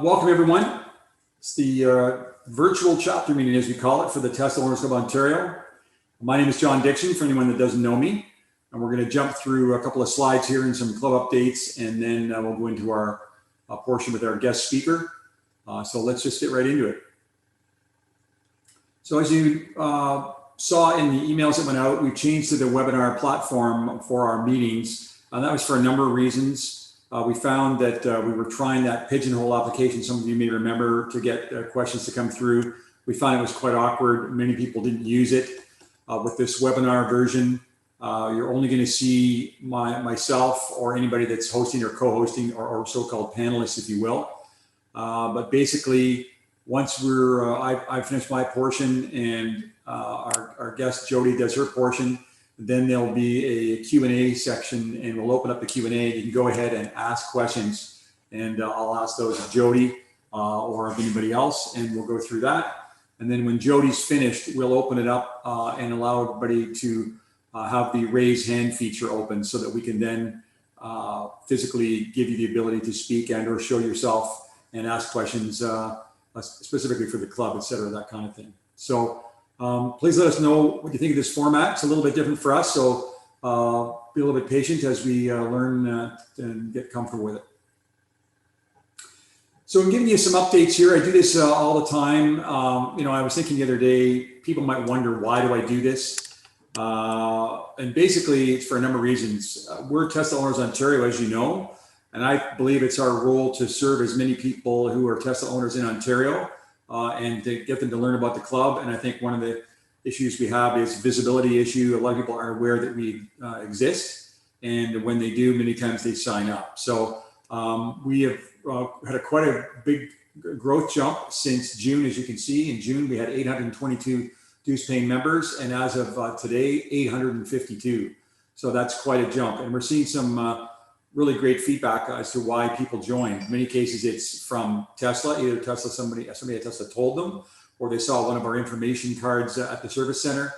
Welcome everyone. It's the virtual chapter meeting, as we call it, for the Tesla Owners Club Ontario. My name is John Dixon, for anyone that doesn't know me. And we're going to jump through a couple of slides here and some club updates, and then we'll go into our portion with our guest speaker. So let's just get right into it. So as you saw in the emails that went out, we changed to the webinar platform for our meetings. That was for a number of reasons. We found that we were trying that Pigeonhole application, some of you may remember, to get questions to come through. We found it was quite awkward. Many people didn't use it. With this webinar version, you're only going to see myself or anybody that's hosting or co-hosting or so-called panelists, if you will. But basically, once I've finished my portion and our guest Jody does her portion, then there'll be a Q&A section, and we'll open up the Q&A. You can go ahead and ask questions, and I'll ask those of Jody or of anybody else, and we'll go through that. And then when Jody's finished, we'll open it up and allow everybody to have the raise hand feature open so that we can then physically give you the ability to speak and or show yourself and ask questions specifically for the club, et cetera, that kind of thing. So please let us know what you think of this format. It's a little bit different for us, so be a little bit patient as we learn and get comfortable with it. So I'm giving you some updates here. I do this all the time. I was thinking the other day, people might wonder, why do I do this? And basically, it's for a number of reasons. We're Tesla Owners Ontario, as you know, and I believe it's our role to serve as many people who are Tesla owners in Ontario and to get them to learn about the club. And I think one of the issues we have is visibility issue. A lot of people are aware that we exist, and when they do, many times they sign up. So we have had quite a big growth jump since June. As you can see, in June we had 822 dues paying members, and as of today, 852. So that's quite a jump, and we're seeing some really great feedback as to why people join. In many cases, it's from Tesla. Either Tesla, somebody at Tesla told them, or they saw one of our information cards at the service center.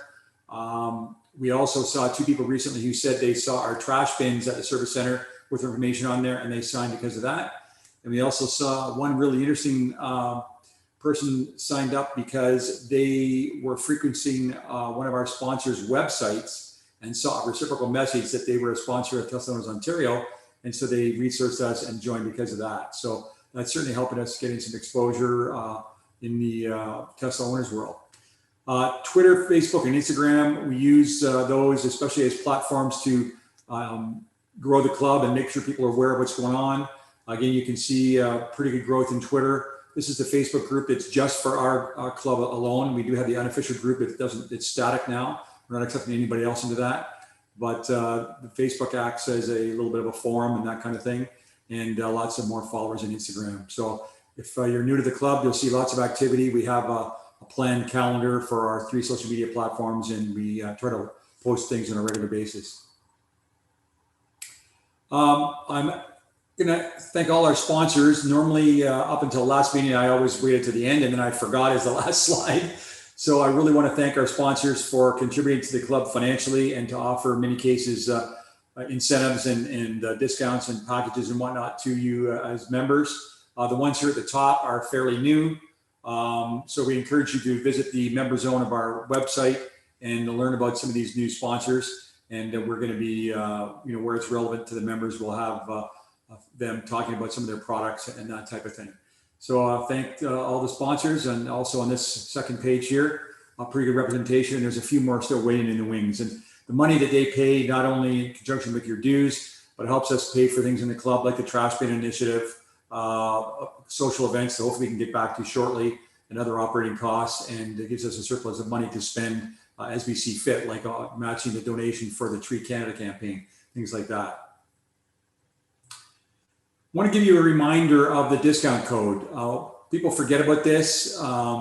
We also saw two people recently who said they saw our trash bins at the service center with information on there, and they signed because of that. And we also saw one really interesting person signed up because they were frequenting one of our sponsors' websites and saw a reciprocal message that they were a sponsor of Tesla Owners Ontario. And so they researched us and joined because of that. So that's certainly helping us getting some exposure in the Tesla owners world. Twitter, Facebook, and Instagram, we use those especially as platforms to grow the club and make sure people are aware of what's going on. Again, you can see pretty good growth in Twitter. This is the Facebook group that's just for our club alone. We do have the unofficial group. It's static now. We're not accepting anybody else into that. But the Facebook acts as a little bit of a forum and that kind of thing, and lots of more followers on Instagram. So if you're new to the club, you'll see lots of activity. We have a planned calendar for our 3 social media platforms, and we try to post things on a regular basis. I'm gonna thank all our sponsors. Normally up until last meeting, I always waited to the end, and then I forgot as the last slide. So I really want to thank our sponsors for contributing to the club financially and to offer, in many cases, incentives and discounts and packages and whatnot to you as members. The ones here at the top are fairly new. So we encourage you to visit the member zone of our website and to learn about some of these new sponsors. And we're going to be, where it's relevant to the members, we'll have them talking about some of their products and that type of thing. So thank all the sponsors, and also on this second page here, a pretty good representation. There's a few more still waiting in the wings. And the money that they pay, not only in conjunction with your dues, but it helps us pay for things in the club like the trash bin initiative, social events that hopefully we can get back to shortly, and other operating costs. And it gives us a surplus of money to spend as we see fit, like matching the donation for the Tree Canada campaign, things like that. I want to give you a reminder of the discount code. People forget about this.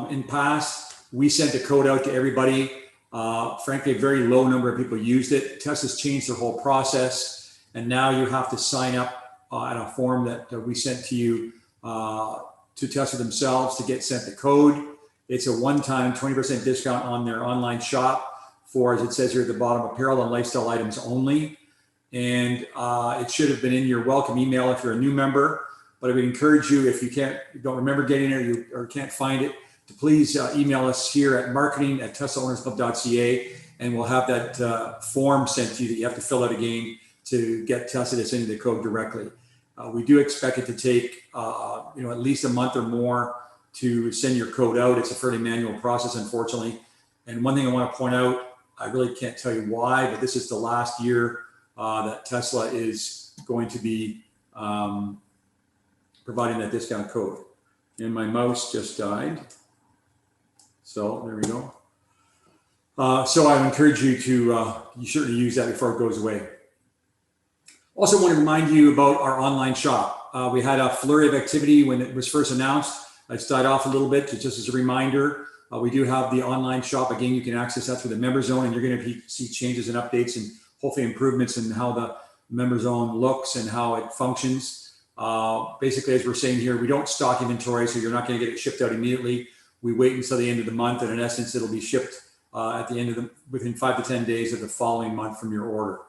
In past, we sent a code out to everybody. Frankly, a very low number of people used it. Tesla's changed their whole process, and now you have to sign up at a form that we sent to you to Tesla themselves to get sent the code. It's a one-time 20% discount on their online shop for, as it says here at the bottom, apparel and lifestyle items only. And it should have been in your welcome email if you're a new member. But I would encourage you, if you don't remember getting it or can't find it, to please email us here at marketing@teslaownersclub.ca, and we'll have that form sent to you that you have to fill out again to get Tesla to send you the code directly. We do expect it to take at least a month or more to send your code out. It's a fairly manual process, unfortunately. And one thing I want to point out, I really can't tell you why, but this is the last year that Tesla is going to be providing that discount code. And my mouse just died. So there we go. So I encourage you to you certainly use that before it goes away. Also want to remind you about our online shop. We had a flurry of activity when it was first announced. It's died off a little bit, just as a reminder. We do have the online shop. Again, you can access that through the member zone, and you're going to see changes and updates and hopefully improvements in how the member zone looks and how it functions. Basically, as we're saying here, we don't stock inventory, so you're not going to get it shipped out immediately. We wait until the end of the month, and in essence, it'll be shipped at the end of within 5 to 10 days of the following month from your order.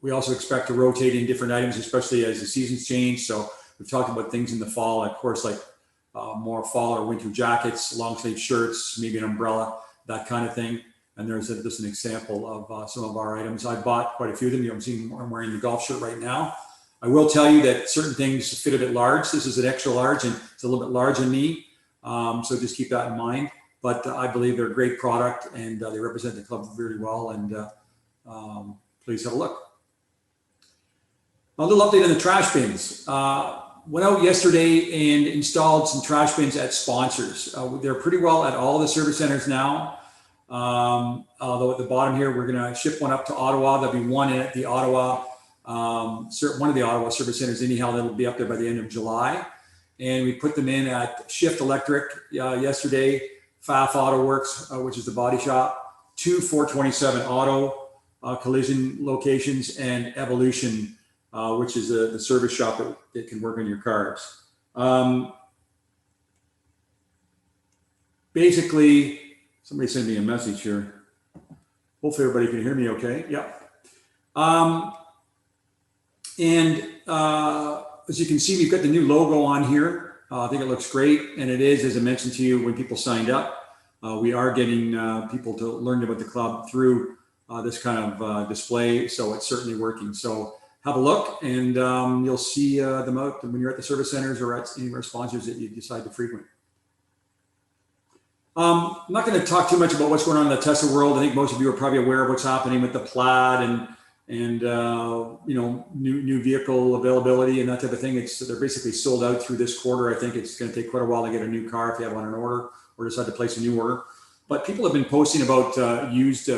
We also expect to rotate in different items, especially as the seasons change. So we've talked about things in the fall, of course, like more fall or winter jackets, long sleeve shirts, maybe an umbrella, that kind of thing. And there's just an example of some of our items. I bought quite a few of them. I'm wearing the golf shirt right now. I will tell you that certain things fit a bit large. This is an extra large, and it's a little bit large on me. So just keep that in mind. But I believe they're a great product, and they represent the club really well. And please have a look. A little update on the trash bins. Went out yesterday and installed some trash bins at sponsors. They're pretty well at all the service centers now. Although at the bottom here, we're going to ship one up to Ottawa. There'll be one at the Ottawa, one of the Ottawa service centers anyhow. That'll be up there by the end of July. And we put them in at Shift Electric yesterday, FAF Auto Works, which is the body shop, 2 427 Auto collision locations, and Evolution, which is the service shop that can work on your cars. Basically, somebody sent me a message here. Hopefully everybody can hear me okay. Yeah. As you can see, we've got the new logo on here. I think it looks great. And it is, as I mentioned to you, when people signed up, we are getting people to learn about the club through this kind of display. So it's certainly working. So have a look, and you'll see them out when you're at the service centers or at any of our sponsors that you decide to frequent. I'm not going to talk too much about what's going on in the Tesla world. I think most of you are probably aware of what's happening with the Plaid and new vehicle availability and that type of thing. They're basically sold out through this quarter. I think it's going to take quite a while to get a new car if you have one on order or decide to place a new order. But people have been posting about used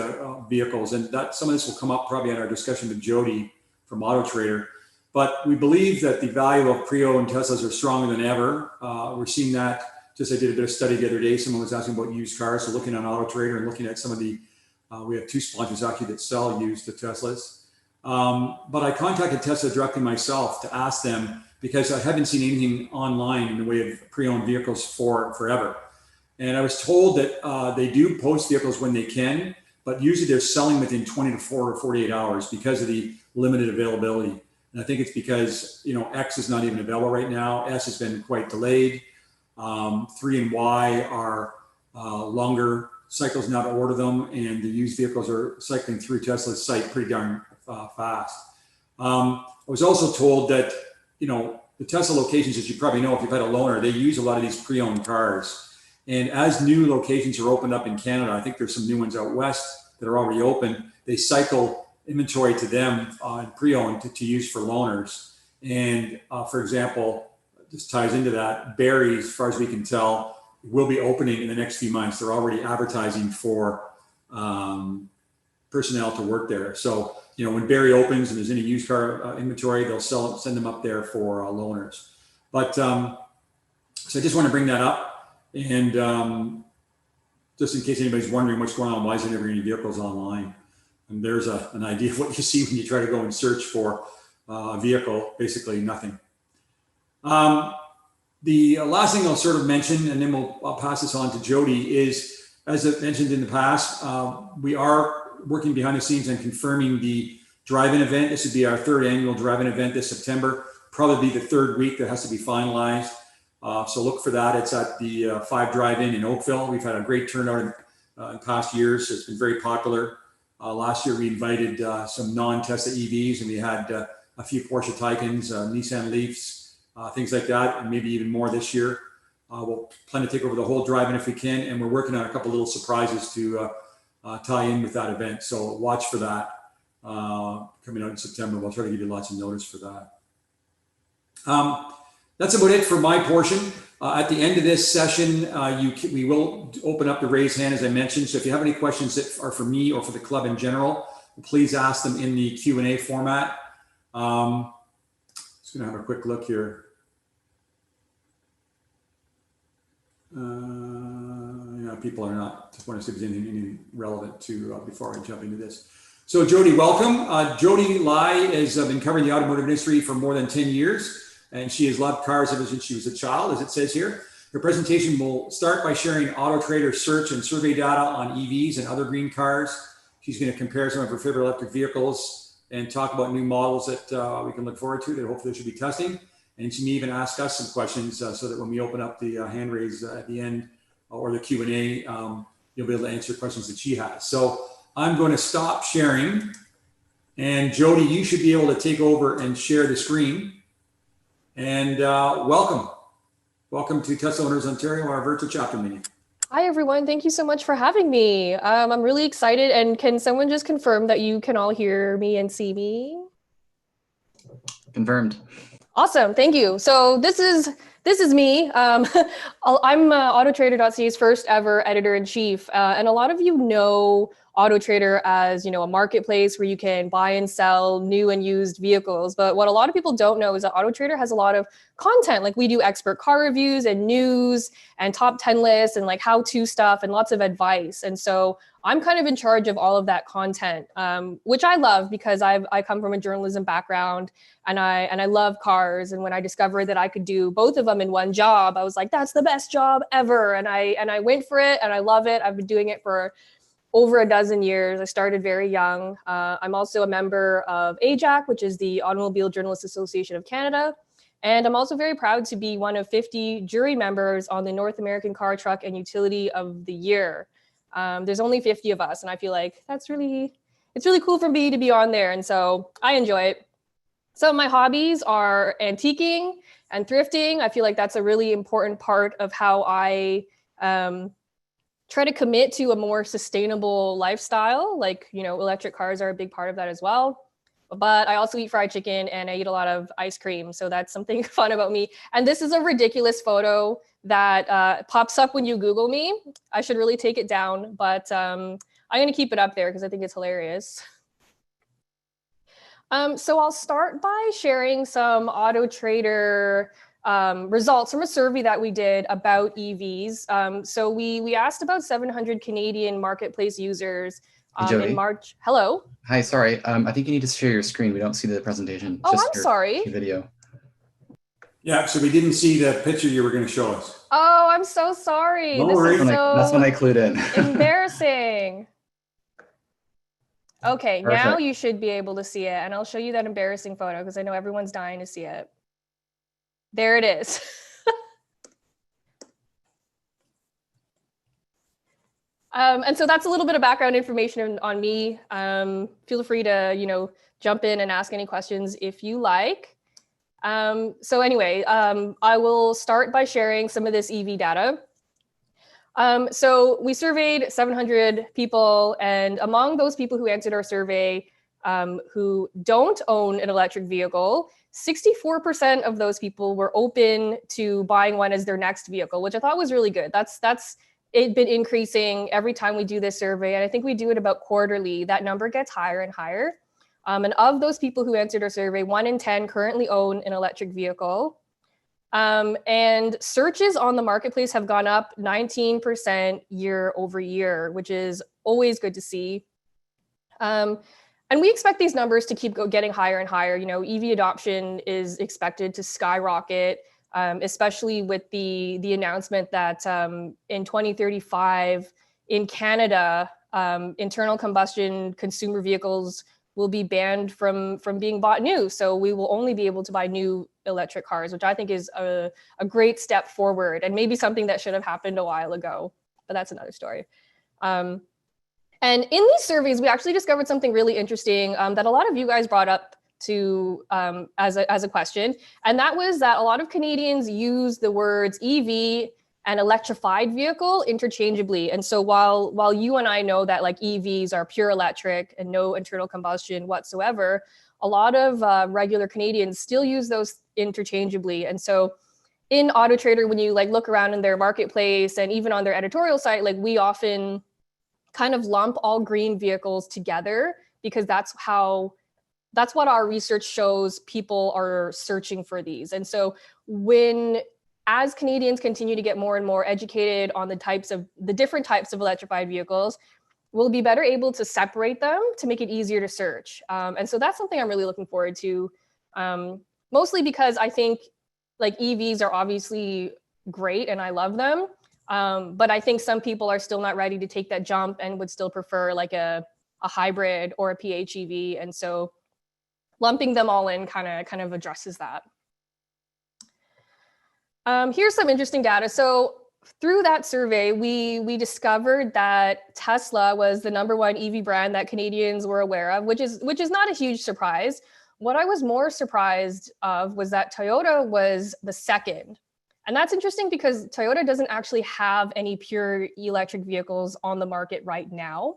vehicles, and that some of this will come up probably in our discussion with Jody from AutoTrader. But we believe that the value of pre-owned Teslas are stronger than ever. We're seeing that. Just I did a bit of study the other day. Someone was asking about used cars. So looking on AutoTrader and looking at some of the, we have 2 sponsors actually that sell used Teslas. But I contacted Tesla directly myself to ask them, because I haven't seen anything online in the way of pre-owned vehicles for forever. And I was told that they do post vehicles when they can, but usually they're selling within 24 or 48 hours because of the limited availability. And I think it's because, X is not even available right now. S has been quite delayed. 3 and Y are longer cycles now to order them, and the used vehicles are cycling through Tesla's site pretty darn fast. I was also told that, the Tesla locations, as you probably know, if you've had a loaner, they use a lot of these pre-owned cars. And as new locations are opened up in Canada, I think there's some new ones out west that are already open, they cycle inventory to them pre-owned to use for loaners. And for example, this ties into that, Barrie, as far as we can tell, will be opening in the next few months. They're already advertising for personnel to work there. So, when Barrie opens and there's any used car inventory, they'll send them up there for loaners. But so I just want to bring that up. And just in case anybody's wondering what's going on, why isn't there any vehicles online? And there's an idea of what you see when you try to go and search for a vehicle, basically nothing. The last thing I'll sort of mention, and then I'll pass this on to Jody, is, as I mentioned in the past, we are working behind the scenes on confirming the drive-in event. This would be our 3rd annual drive-in event this September. probably be the third week that has to be finalized. So look for that. It's at the 5 Drive-In in Oakville. We've had a great turnout in past years. It's been very popular. Last year we invited some non-Tesla EVs, and we had a few Porsche Taycans, Nissan Leafs, things like that, and maybe even more this year. We'll plan to take over the whole drive-in if we can, and we're working on a couple little surprises to tie in with that event. So watch for that coming out in September. We'll try to give you lots of notice for that. That's about it for my portion. At the end of this session, we will open up the raise hand, as I mentioned. So if you have any questions that are for me or for the club in general, please ask them in the Q&A format. Just going to have a quick look here. Yeah, people are not. Just want to see if there's anything relevant to before I jump into this. So Jody, welcome. Jody Lai has been covering the automotive industry for more than 10 years. And she has loved cars ever since she was a child, as it says here. Her presentation will start by sharing AutoTrader search and survey data on EVs and other green cars. She's going to compare some of her favorite electric vehicles and talk about new models that we can look forward to that hopefully she'll be testing. And she may even ask us some questions so that when we open up the hand raise at the end or the Q&A, you'll be able to answer questions that she has. So I'm going to stop sharing. And Jody, you should be able to take over and share the screen. And welcome to Tesla Owners Ontario, our virtual chapter meeting. Hi, everyone. Thank you so much for having me. I'm really excited. And can someone just confirm that you can all hear me and see me? Confirmed. Awesome. Thank you. So this is me. I'm AutoTrader.ca's first ever editor-in-chief. And a lot of you know AutoTrader as, a marketplace where you can buy and sell new and used vehicles. But what a lot of people don't know is that AutoTrader has a lot of content. Like we do expert car reviews and news and top 10 lists and like how-to stuff and lots of advice. And so I'm kind of in charge of all of that content, which I love because I come from a journalism background and I love cars. And when I discovered that I could do both of them in one job, I was like, that's the best job ever. And I went for it and I love it. I've been doing it for over a dozen years. I started very young. I'm also a member of AJAC, which is the Automobile Journalists Association of Canada. And I'm also very proud to be one of 50 jury members on the North American Car, Truck, and Utility of the Year. There's only 50 of us, and I feel like it's really cool for me to be on there. And so I enjoy it. So my hobbies are antiquing and thrifting. I feel like that's a really important part of how I try to commit to a more sustainable lifestyle. Like, electric cars are a big part of that as well. But I also eat fried chicken and I eat a lot of ice cream. So that's something fun about me. And this is a ridiculous photo that pops up when you Google me. I should really take it down, but I'm going to keep it up there because I think it's hilarious. So I'll start by sharing some AutoTrader results from a survey that we did about EVs. So we asked about 700 Canadian marketplace users in March. Hello. Hi, sorry. I think you need to share your screen. We don't see the presentation. Oh, just I'm sorry. Video. Yeah, so we didn't see the picture you were going to show us. Oh, I'm so sorry. No worries. That's when I clued in. Embarrassing. Okay, Perfect. Now you should be able to see it, and I'll show you that embarrassing photo because I know everyone's dying to see it. There it is. And so that's a little bit of background information on me. Feel free to, jump in and ask any questions if you like. So anyway, I will start by sharing some of this EV data. So we surveyed 700 people, and among those people who answered our survey who don't own an electric vehicle, 64% of those people were open to buying one as their next vehicle, which I thought was really good. That's it's been increasing every time we do this survey, and I think we do it about quarterly. That number gets higher and higher. And of those people who answered our survey, 1 in 10 currently own an electric vehicle. And searches on the marketplace have gone up 19% year over year, which is always good to see. And we expect these numbers to keep getting higher and higher. EV adoption is expected to skyrocket, especially with the announcement that in 2035 in Canada, internal combustion consumer vehicles will be banned from being bought new. So we will only be able to buy new electric cars, which I think is a great step forward, and maybe something that should have happened a while ago, but that's another story. And in these surveys, we actually discovered something really interesting that a lot of you guys brought up to as a question, and that was that a lot of Canadians use the words EV and electrified vehicle interchangeably. And so while you and I know that like EVs are pure electric and no internal combustion whatsoever, a lot of regular Canadians still use those interchangeably. And so in AutoTrader, when you like look around in their marketplace and even on their editorial site, like we often kind of lump all green vehicles together because that's what our research shows people are searching for these. And so as Canadians continue to get more and more educated on the different types of electrified vehicles, we'll be better able to separate them to make it easier to search. And so that's something I'm really looking forward to, mostly because I think like EVs are obviously great and I love them. But I think some people are still not ready to take that jump and would still prefer like a hybrid or a PHEV. And so lumping them all in kind of addresses that. Here's some interesting data. So through that survey, we discovered that Tesla was the #1 EV brand that Canadians were aware of, which is not a huge surprise. What I was more surprised of was that Toyota was the second. And that's interesting because Toyota doesn't actually have any pure electric vehicles on the market right now.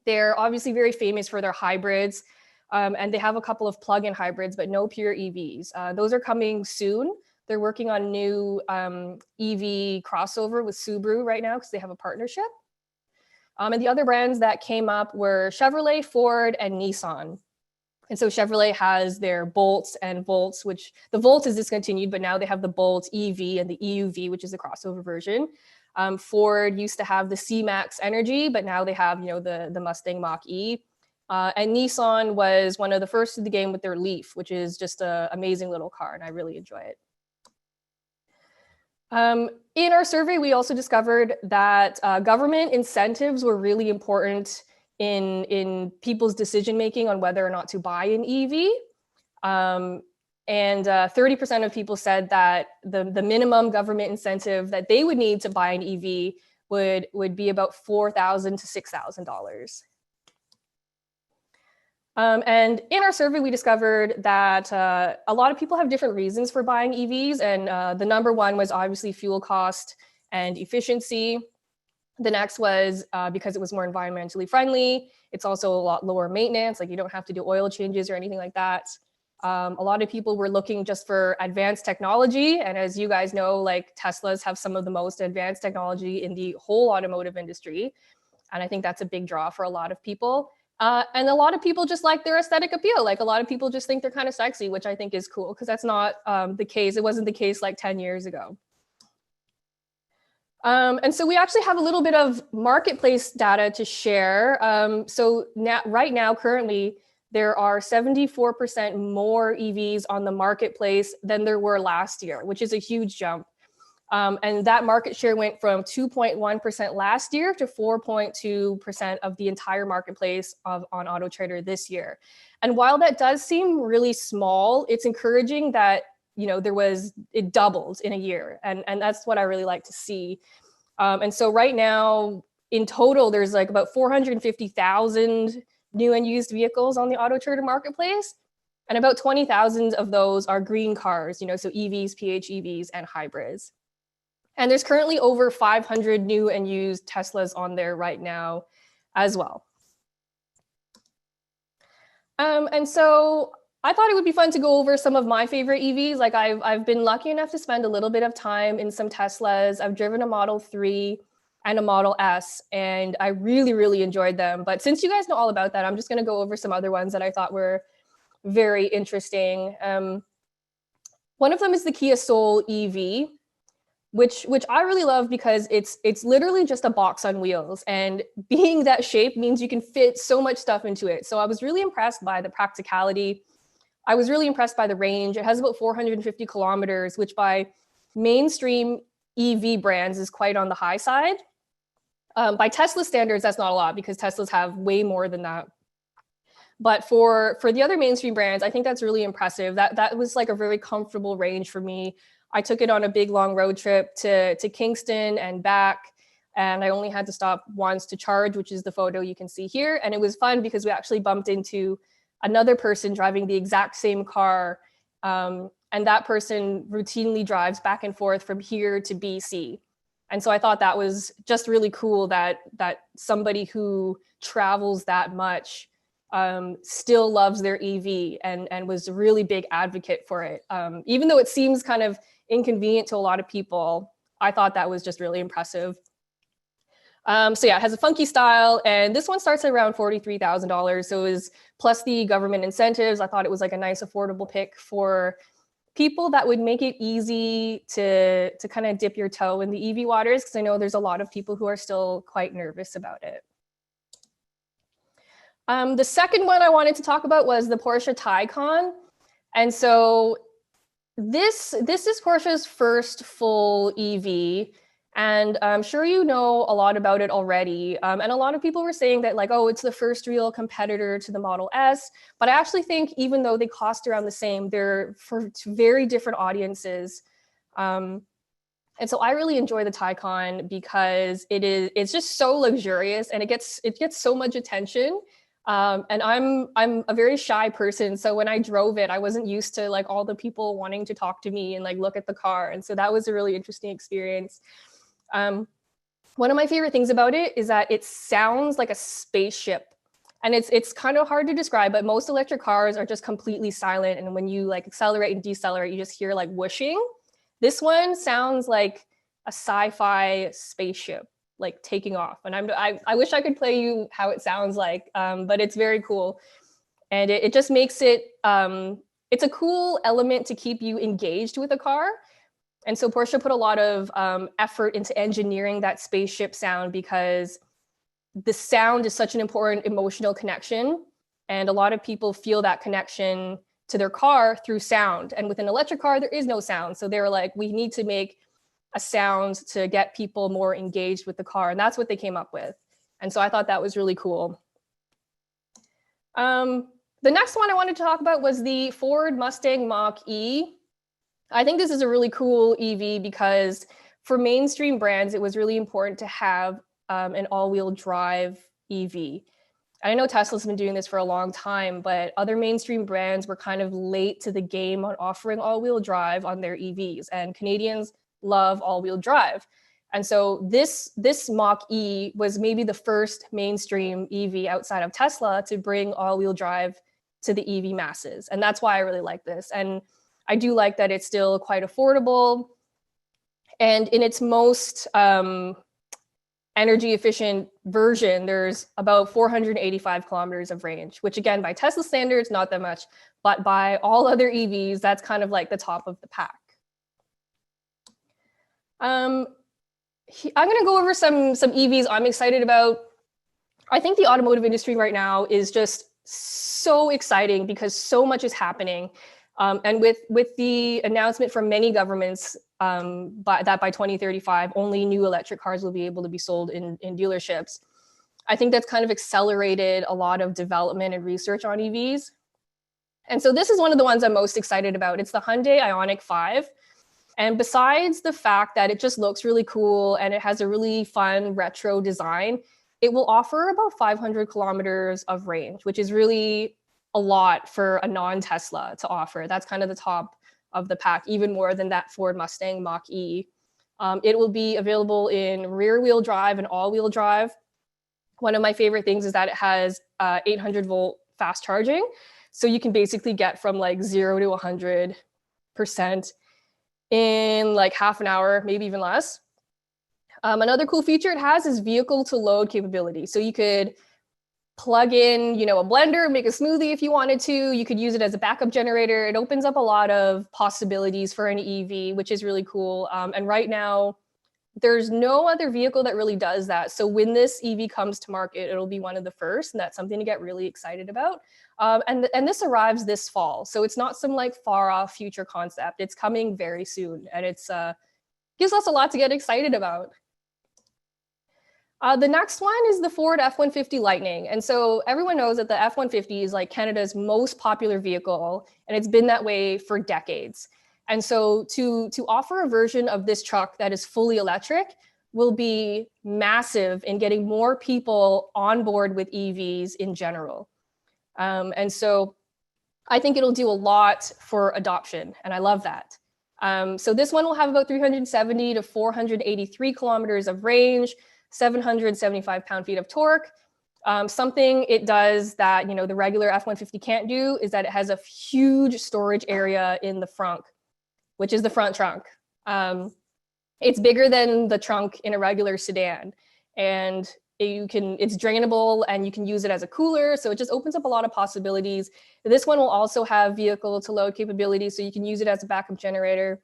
They're obviously very famous for their hybrids, and they have a couple of plug-in hybrids, but no pure EVs. Those are coming soon. They're working on new EV crossover with Subaru right now because they have a partnership. And the other brands that came up were Chevrolet, Ford, and Nissan. And so Chevrolet has their Bolts and Volts, which the Volt is discontinued, but now they have the Bolt EV and the EUV, which is the crossover version. Ford used to have the C-Max Energy, but now they have the Mustang Mach-E. And Nissan was one of the first to the game with their Leaf, which is just an amazing little car, and I really enjoy it. In our survey, we also discovered that government incentives were really important in people's decision-making on whether or not to buy an EV. And 30% of people said that the minimum government incentive that they would need to buy an EV would be about $4,000 to $6,000. And in our survey, we discovered that a lot of people have different reasons for buying EVs. And the #1 was obviously fuel cost and efficiency. The next was because it was more environmentally friendly. It's also a lot lower maintenance, like you don't have to do oil changes or anything like that. A lot of people were looking just for advanced technology. And as you guys know, like Teslas have some of the most advanced technology in the whole automotive industry. And I think that's a big draw for a lot of people. And a lot of people just like their aesthetic appeal. Like a lot of people just think they're kind of sexy, which I think is cool because that's not the case. It wasn't the case like 10 years ago. And so we actually have a little bit of marketplace data to share. So right now, currently, there are 74% more EVs on the marketplace than there were last year, which is a huge jump. And that market share went from 2.1% last year to 4.2% of the entire marketplace on AutoTrader this year. And while that does seem really small, it's encouraging that it doubled in a year. And that's what I really like to see. And so right now, in total, there's like about 450,000 new and used vehicles on the AutoTrader marketplace. And about 20,000 of those are green cars, so EVs, PHEVs, and hybrids. And there's currently over 500 new and used Teslas on there right now as well. And so I thought it would be fun to go over some of my favorite EVs. Like I've been lucky enough to spend a little bit of time in some Teslas. I've driven a Model 3 and a Model S, and I really, really enjoyed them. But since you guys know all about that, I'm just going to go over some other ones that I thought were very interesting. One of them is the Kia Soul EV, which I really love because it's literally just a box on wheels, and being that shape means you can fit so much stuff into it. So I was really impressed by the practicality. I was really impressed by the range. It has about 450 kilometers, which by mainstream EV brands is quite on the high side. By Tesla standards, that's not a lot because Teslas have way more than that. But for the other mainstream brands, I think that's really impressive. That was like a very comfortable range for me. I took it on a big long road trip to Kingston and back, and I only had to stop once to charge, which is the photo you can see here. And it was fun because we actually bumped into another person driving the exact same car. And that person routinely drives back and forth from here to BC. And so I thought that was just really cool that somebody who travels that much still loves their EV and was a really big advocate for it. Even though it seems kind of inconvenient to a lot of people, I thought that was just really impressive. So yeah, it has a funky style, and this one starts at around $43,000. So it was plus the government incentives. I thought it was like a nice affordable pick for people that would make it easy to kind of dip your toe in the EV waters, because I know there's a lot of people who are still quite nervous about it. The second one I wanted to talk about was the Porsche Taycan. And so this is Porsche's first full EV. And I'm sure you know a lot about it already. And a lot of people were saying that like, oh, it's the first real competitor to the Model S. But I actually think even though they cost around the same, they're for very different audiences. And so I really enjoy the Taycan because it's just so luxurious and it gets so much attention. And I'm a very shy person. So when I drove it, I wasn't used to like all the people wanting to talk to me and like look at the car. And so that was a really interesting experience. One of my favorite things about it is that it sounds like a spaceship, and it's kind of hard to describe, but most electric cars are just completely silent. And when you like accelerate and decelerate, you just hear like whooshing. This one sounds like a sci-fi spaceship, like taking off. And I wish I could play you how it sounds like, but it's very cool. And it just makes it, it's a cool element to keep you engaged with a car. And so Porsche put a lot of effort into engineering that spaceship sound because the sound is such an important emotional connection. And a lot of people feel that connection to their car through sound. And with an electric car, there is no sound. So they were like, we need to make a sound to get people more engaged with the car. And that's what they came up with. And so I thought that was really cool. The next one I wanted to talk about was the Ford Mustang Mach-E. I think this is a really cool EV because for mainstream brands, it was really important to have an all-wheel drive EV. And I know Tesla's been doing this for a long time, but other mainstream brands were kind of late to the game on offering all-wheel drive on their EVs, and Canadians love all-wheel drive. And so this Mach-E was maybe the first mainstream EV outside of Tesla to bring all-wheel drive to the EV masses. And that's why I really like this. And I do like that it's still quite affordable. And in its most energy efficient version, there's about 485 kilometers of range, which again, by Tesla standards, not that much, but by all other EVs, that's kind of like the top of the pack. I'm gonna go over some EVs I'm excited about. I think the automotive industry right now is just so exciting because so much is happening. And with the announcement from many governments that by 2035, only new electric cars will be able to be sold in dealerships, I think that's kind of accelerated a lot of development and research on EVs. And so this is one of the ones I'm most excited about. It's the Hyundai Ioniq 5. And besides the fact that it just looks really cool and it has a really fun retro design, it will offer about 500 kilometers of range, which is really a lot for a non-Tesla to offer. That's kind of the top of the pack, even more than that Ford Mustang Mach-E. It will be available in rear-wheel drive and all-wheel drive. One of my favorite things is that it has 800-volt fast charging. So you can basically get from like 0 to 100% in like half an hour, maybe even less. Another cool feature it has is vehicle-to-load capability. So you could plug in, a blender, make a smoothie if you wanted to. You could use it as a backup generator. It opens up a lot of possibilities for an EV, which is really cool. And right now, there's no other vehicle that really does that. So when this EV comes to market, it'll be one of the first, and that's something to get really excited about. And this arrives this fall. So it's not some like far off future concept. It's coming very soon, and it's gives us a lot to get excited about. The next one is the Ford F-150 Lightning. And so everyone knows that the F-150 is like Canada's most popular vehicle, and it's been that way for decades. And so to offer a version of this truck that is fully electric will be massive in getting more people on board with EVs in general. And so I think it'll do a lot for adoption, and I love that. So this one will have about 370 to 483 kilometers of range, 775 pound-feet of torque. Something it does that the regular F-150 can't do is that it has a huge storage area in the front, which is the front trunk. It's bigger than the trunk in a regular sedan, and it's drainable and you can use it as a cooler. So it just opens up a lot of possibilities. This one will also have vehicle to load capability, so you can use it as a backup generator.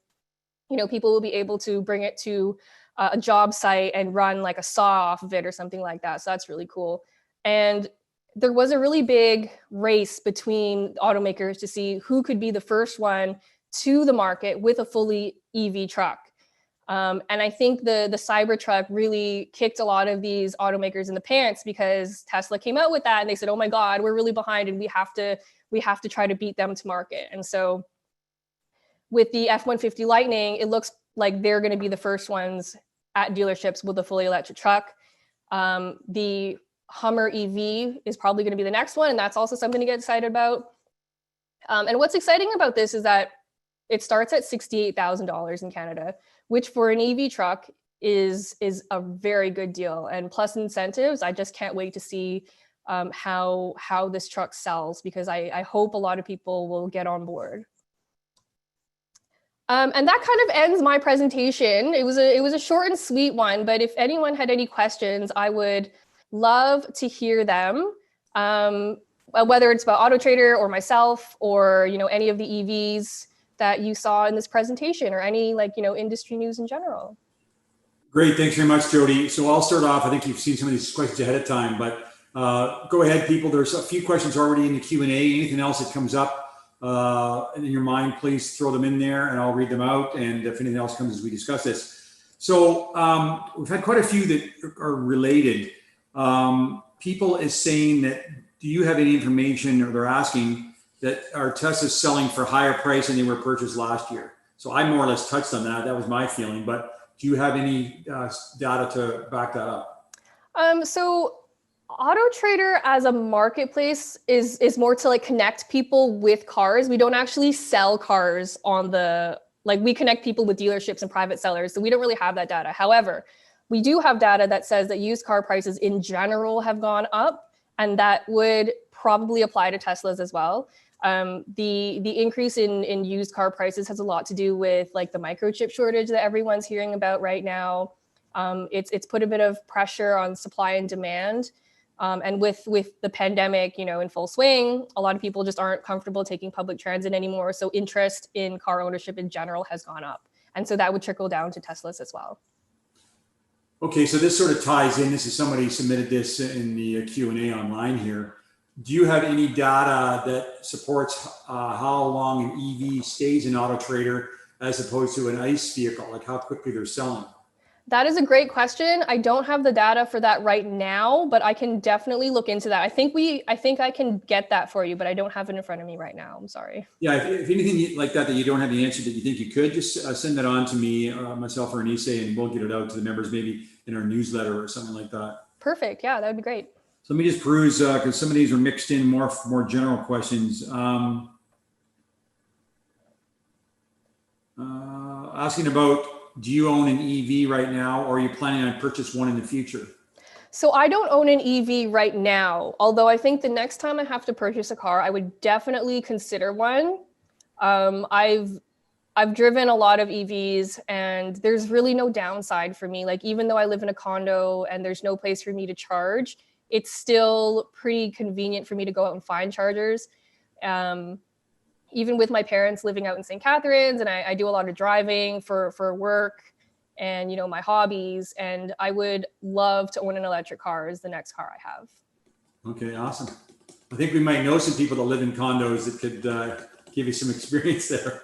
People will be able to bring it to a job site and run like a saw off of it or something like that. So that's really cool. And there was a really big race between automakers to see who could be the first one to the market with a fully EV truck. And I think the Cybertruck really kicked a lot of these automakers in the pants, because Tesla came out with that and they said, oh my God, we're really behind and we have to try to beat them to market. And so with the F-150 Lightning, it looks like they're going to be the first ones at dealerships with a fully electric truck. The Hummer EV is probably going to be the next one, and that's also something to get excited about. And what's exciting about this is that it starts at $68,000 in Canada, which for an EV truck is a very good deal. And plus incentives, I just can't wait to see how this truck sells, because I hope a lot of people will get on board. And that kind of ends my presentation. It was a short and sweet one, but if anyone had any questions, I would love to hear them. Whether it's about AutoTrader or myself, or any of the EVs that you saw in this presentation, or any industry news in general. Great, thanks very much, Jody. So I'll start off. I think you've seen some of these questions ahead of time, but go ahead, people. There's a few questions already in the Q&A. Anything else that comes up in your mind, please throw them in there and I'll read them out. And if anything else comes as we discuss this. So we've had quite a few that are related. People is saying that, do you have any information, or they're asking, that our Teslas selling for higher price than they were purchased last year? So I more or less touched on that. That was my feeling, but do you have any data to back that up? So AutoTrader as a marketplace is more to connect people with cars. We don't actually sell cars on we connect people with dealerships and private sellers. So we don't really have that data. However, we do have data that says that used car prices in general have gone up, and that would probably apply to Teslas as well. The increase in used car prices has a lot to do with the microchip shortage that everyone's hearing about right now. It's put a bit of pressure on supply and demand. And with the pandemic, in full swing, a lot of people just aren't comfortable taking public transit anymore. So interest in car ownership in general has gone up. And so that would trickle down to Teslas as well. Okay, so this sort of ties in. This is somebody submitted this in the Q&A online here. Do you have any data that supports how long an EV stays in AutoTrader as opposed to an ICE vehicle, like how quickly they're selling? That is a great question. I don't have the data for that right now, but I can definitely look into that. I think I can get that for you, but I don't have it in front of me right now. I'm sorry. Yeah, if anything like that you don't have the answer that you think you could, just send that on to me, myself or Anise, and we'll get it out to the members, maybe in our newsletter or something like that. Perfect. Yeah, that would be great. So let me just peruse, because some of these are mixed in, more general questions. Asking about, do you own an EV right now, or are you planning on purchase one in the future? So I don't own an EV right now, although I think the next time I have to purchase a car, I would definitely consider one. I've driven a lot of EVs, and there's really no downside for me. Even though I live in a condo and there's no place for me to charge, it's still pretty convenient for me to go out and find chargers. Even with my parents living out in St. Catharines, and I do a lot of driving for work and, my hobbies, and I would love to own an electric car as the next car I have. Okay, awesome. I think we might know some people that live in condos that could give you some experience there.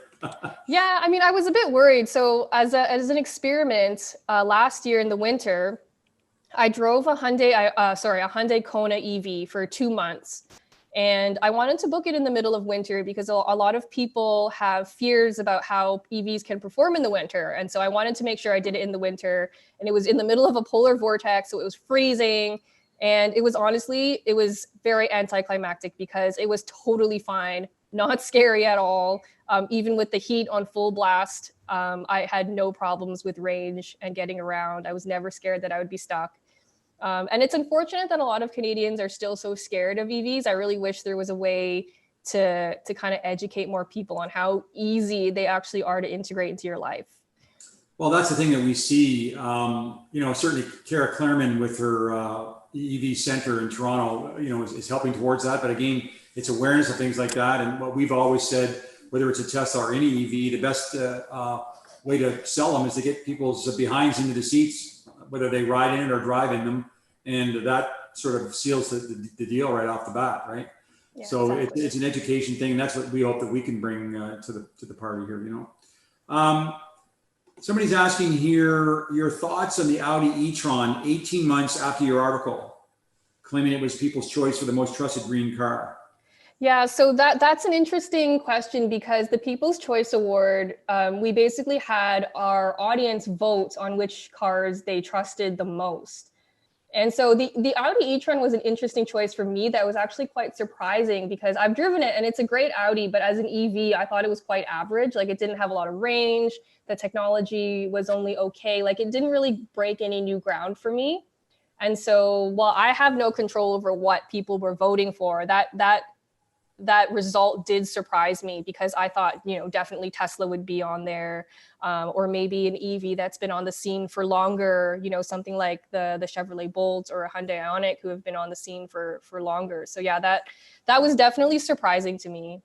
Yeah, I was a bit worried. So as an experiment, last year in the winter, I drove a Hyundai Kona EV for 2 months. And I wanted to book it in the middle of winter because a lot of people have fears about how EVs can perform in the winter. And so I wanted to make sure I did it in the winter. And it was in the middle of a polar vortex, so it was freezing. And it was very anticlimactic because it was totally fine, not scary at all. Even with the heat on full blast, I had no problems with range and getting around. I was never scared that I would be stuck. And it's unfortunate that a lot of Canadians are still so scared of EVs. I really wish there was a way to kind of educate more people on how easy they actually are to integrate into your life. Well, that's the thing that we see. Certainly Kara Claremont with her EV center in Toronto, is helping towards that. But again, it's awareness of things like that. And what we've always said, whether it's a Tesla or any EV, the best way to sell them is to get people's behinds into the seats, whether they ride in it or drive in them. And that sort of seals the deal right off the bat, right? Yeah, so exactly. It's an education thing. And that's what we hope that we can bring to the party here, Somebody's asking here, your thoughts on the Audi e-tron 18 months after your article, claiming it was people's choice for the most trusted green car. Yeah, so that's an interesting question because the People's Choice Award, we basically had our audience vote on which cars they trusted the most. And so the Audi e-tron was an interesting choice for me. That was actually quite surprising because I've driven it and it's a great Audi, but as an EV, I thought it was quite average. Like it didn't have a lot of range. The technology was only okay. Like it didn't really break any new ground for me. And so while I have no control over what people were voting for, that result did surprise me because I thought, definitely Tesla would be on there, or maybe an EV that's been on the scene for longer, something like the Chevrolet Bolt or a Hyundai Ioniq who have been on the scene for longer. So yeah, that was definitely surprising to me.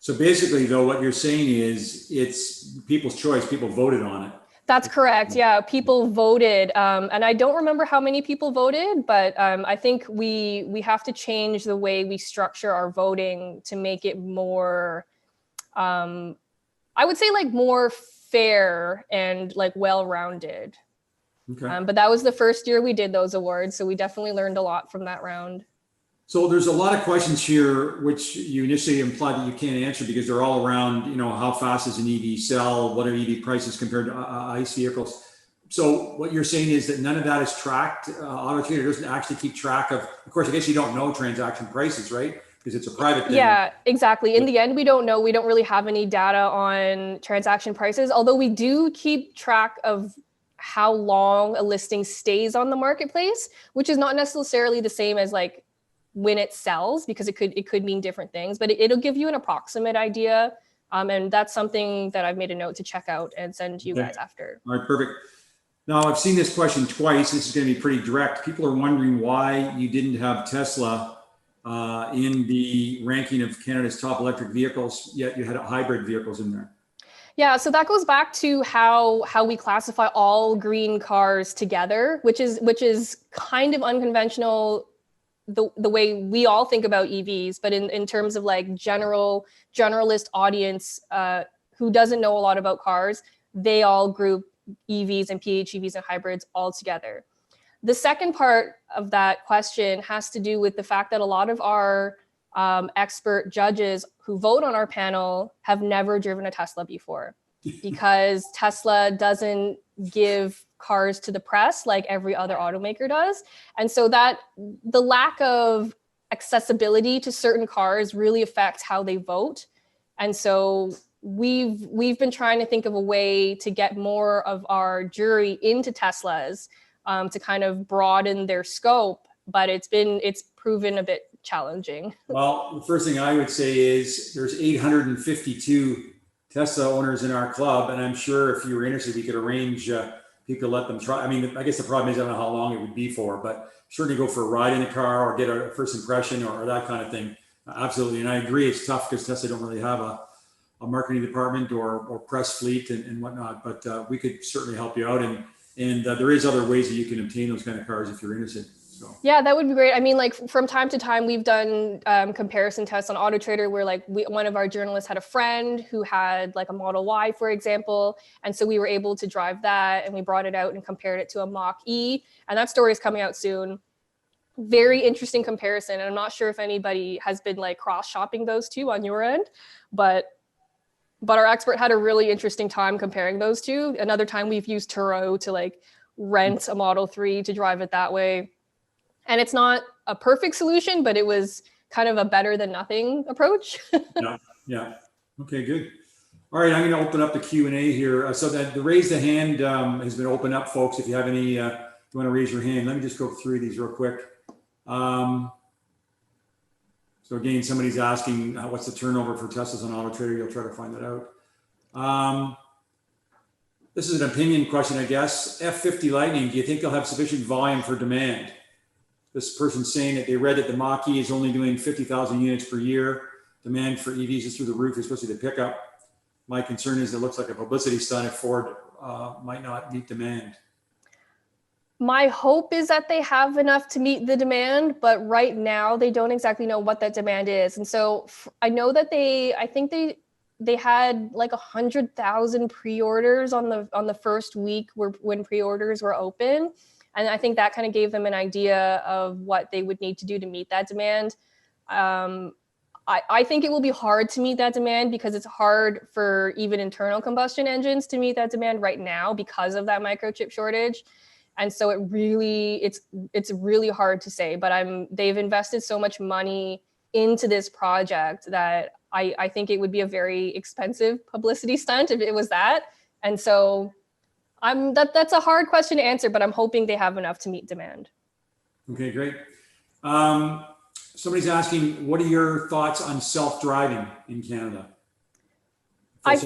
So basically though, what you're saying is it's people's choice, people voted on it. That's correct. Yeah, people voted, and I don't remember how many people voted, but I think we have to change the way we structure our voting to make it more, I would say like more fair and like well-rounded. Okay. But that was the first year we did those awards, so we definitely learned a lot from that round. So there's a lot of questions here, which you initially implied that you can't answer because they're all around, how fast does an EV sell? What are EV prices compared to ICE vehicles? So what you're saying is that none of that is tracked. AutoTrader doesn't actually keep track of course, I guess you don't know transaction prices, right? Because it's a private thing. Yeah, exactly. In the end, we don't know. We don't really have any data on transaction prices, although we do keep track of how long a listing stays on the marketplace, which is not necessarily the same as like when it sells, because it could mean different things, but it'll give you an approximate idea. And that's something that I've made a note to check out and send to you guys after. All right, perfect. Now I've seen this question twice. This is going to be pretty direct. People are wondering why you didn't have Tesla in the ranking of Canada's top electric vehicles, yet you had hybrid vehicles in there. Yeah, so that goes back to how we classify all green cars together, which is kind of unconventional the way we all think about EVs, but in terms of like generalist audience who doesn't know a lot about cars, they all group EVs and PHEVs and hybrids all together. The second part of that question has to do with the fact that a lot of our expert judges who vote on our panel have never driven a Tesla before because Tesla doesn't give cars to the press like every other automaker does. And so that the lack of accessibility to certain cars really affects how they vote. And so we've been trying to think of a way to get more of our jury into Teslas to kind of broaden their scope, but it's proven a bit challenging. Well, the first thing I would say is there's 852 Tesla owners in our club, and I'm sure if you were interested, we could arrange people let them try. I mean, I guess the problem is I don't know how long it would be for, but certainly go for a ride in the car or get a first impression or that kind of thing. Absolutely. And I agree, it's tough because Tesla don't really have a marketing department or press fleet and whatnot, but we could certainly help you out. And there is other ways that you can obtain those kind of cars if you're interested. So. Yeah, that would be great. I mean, like from time to time, we've done comparison tests on AutoTrader where like one of our journalists had a friend who had like a Model Y, for example. And so we were able to drive that and we brought it out and compared it to a Mach E. And that story is coming out soon. Very interesting comparison. And I'm not sure if anybody has been like cross-shopping those two on your end, but our expert had a really interesting time comparing those two. Another time we've used Turo to like rent a Model 3 to drive it that way. And it's not a perfect solution, but it was kind of a better than nothing approach. Yeah. Okay, good. All right, I'm going to open up the Q&A here. So that the raise the hand has been opened up, folks. If you have any, you want to raise your hand. Let me just go through these real quick. So again, somebody's asking what's the turnover for Teslas on AutoTrader. You'll try to find that out. This is an opinion question, I guess. F50 Lightning, do you think they'll have sufficient volume for demand? This person's saying that they read that the Mach-E is only doing 50,000 units per year. Demand for EVs is through the roof, especially the pickup. My concern is it looks like a publicity stunt if Ford might not meet demand. My hope is that they have enough to meet the demand, but right now they don't exactly know what that demand is. And so I know that I think they had like 100,000 pre-orders on the first week when pre-orders were open. And I think that kind of gave them an idea of what they would need to do to meet that demand. I think it will be hard to meet that demand because it's hard for even internal combustion engines to meet that demand right now because of that microchip shortage. And so it's really hard to say, but they've invested so much money into this project that I think it would be a very expensive publicity stunt if it was that. And so that's a hard question to answer, but I'm hoping they have enough to meet demand. Okay, great. Somebody's asking, what are your thoughts on self-driving in Canada? I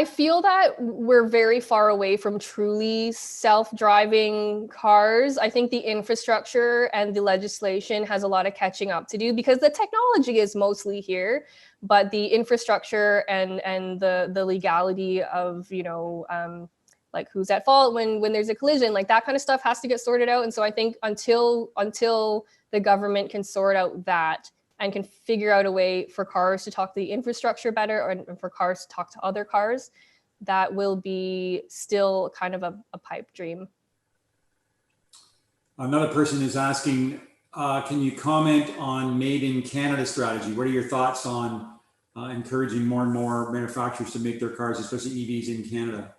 feel that we're very far away from truly self-driving cars. I think the infrastructure and the legislation has a lot of catching up to do because the technology is mostly here, but the infrastructure and the legality of, like who's at fault when there's a collision, like that kind of stuff has to get sorted out. And so I think until the government can sort out that and can figure out a way for cars to talk to the infrastructure better and for cars to talk to other cars, that will be still kind of a pipe dream. Another person is asking, can you comment on Made in Canada strategy? What are your thoughts on encouraging more and more manufacturers to make their cars, especially EVs, in Canada?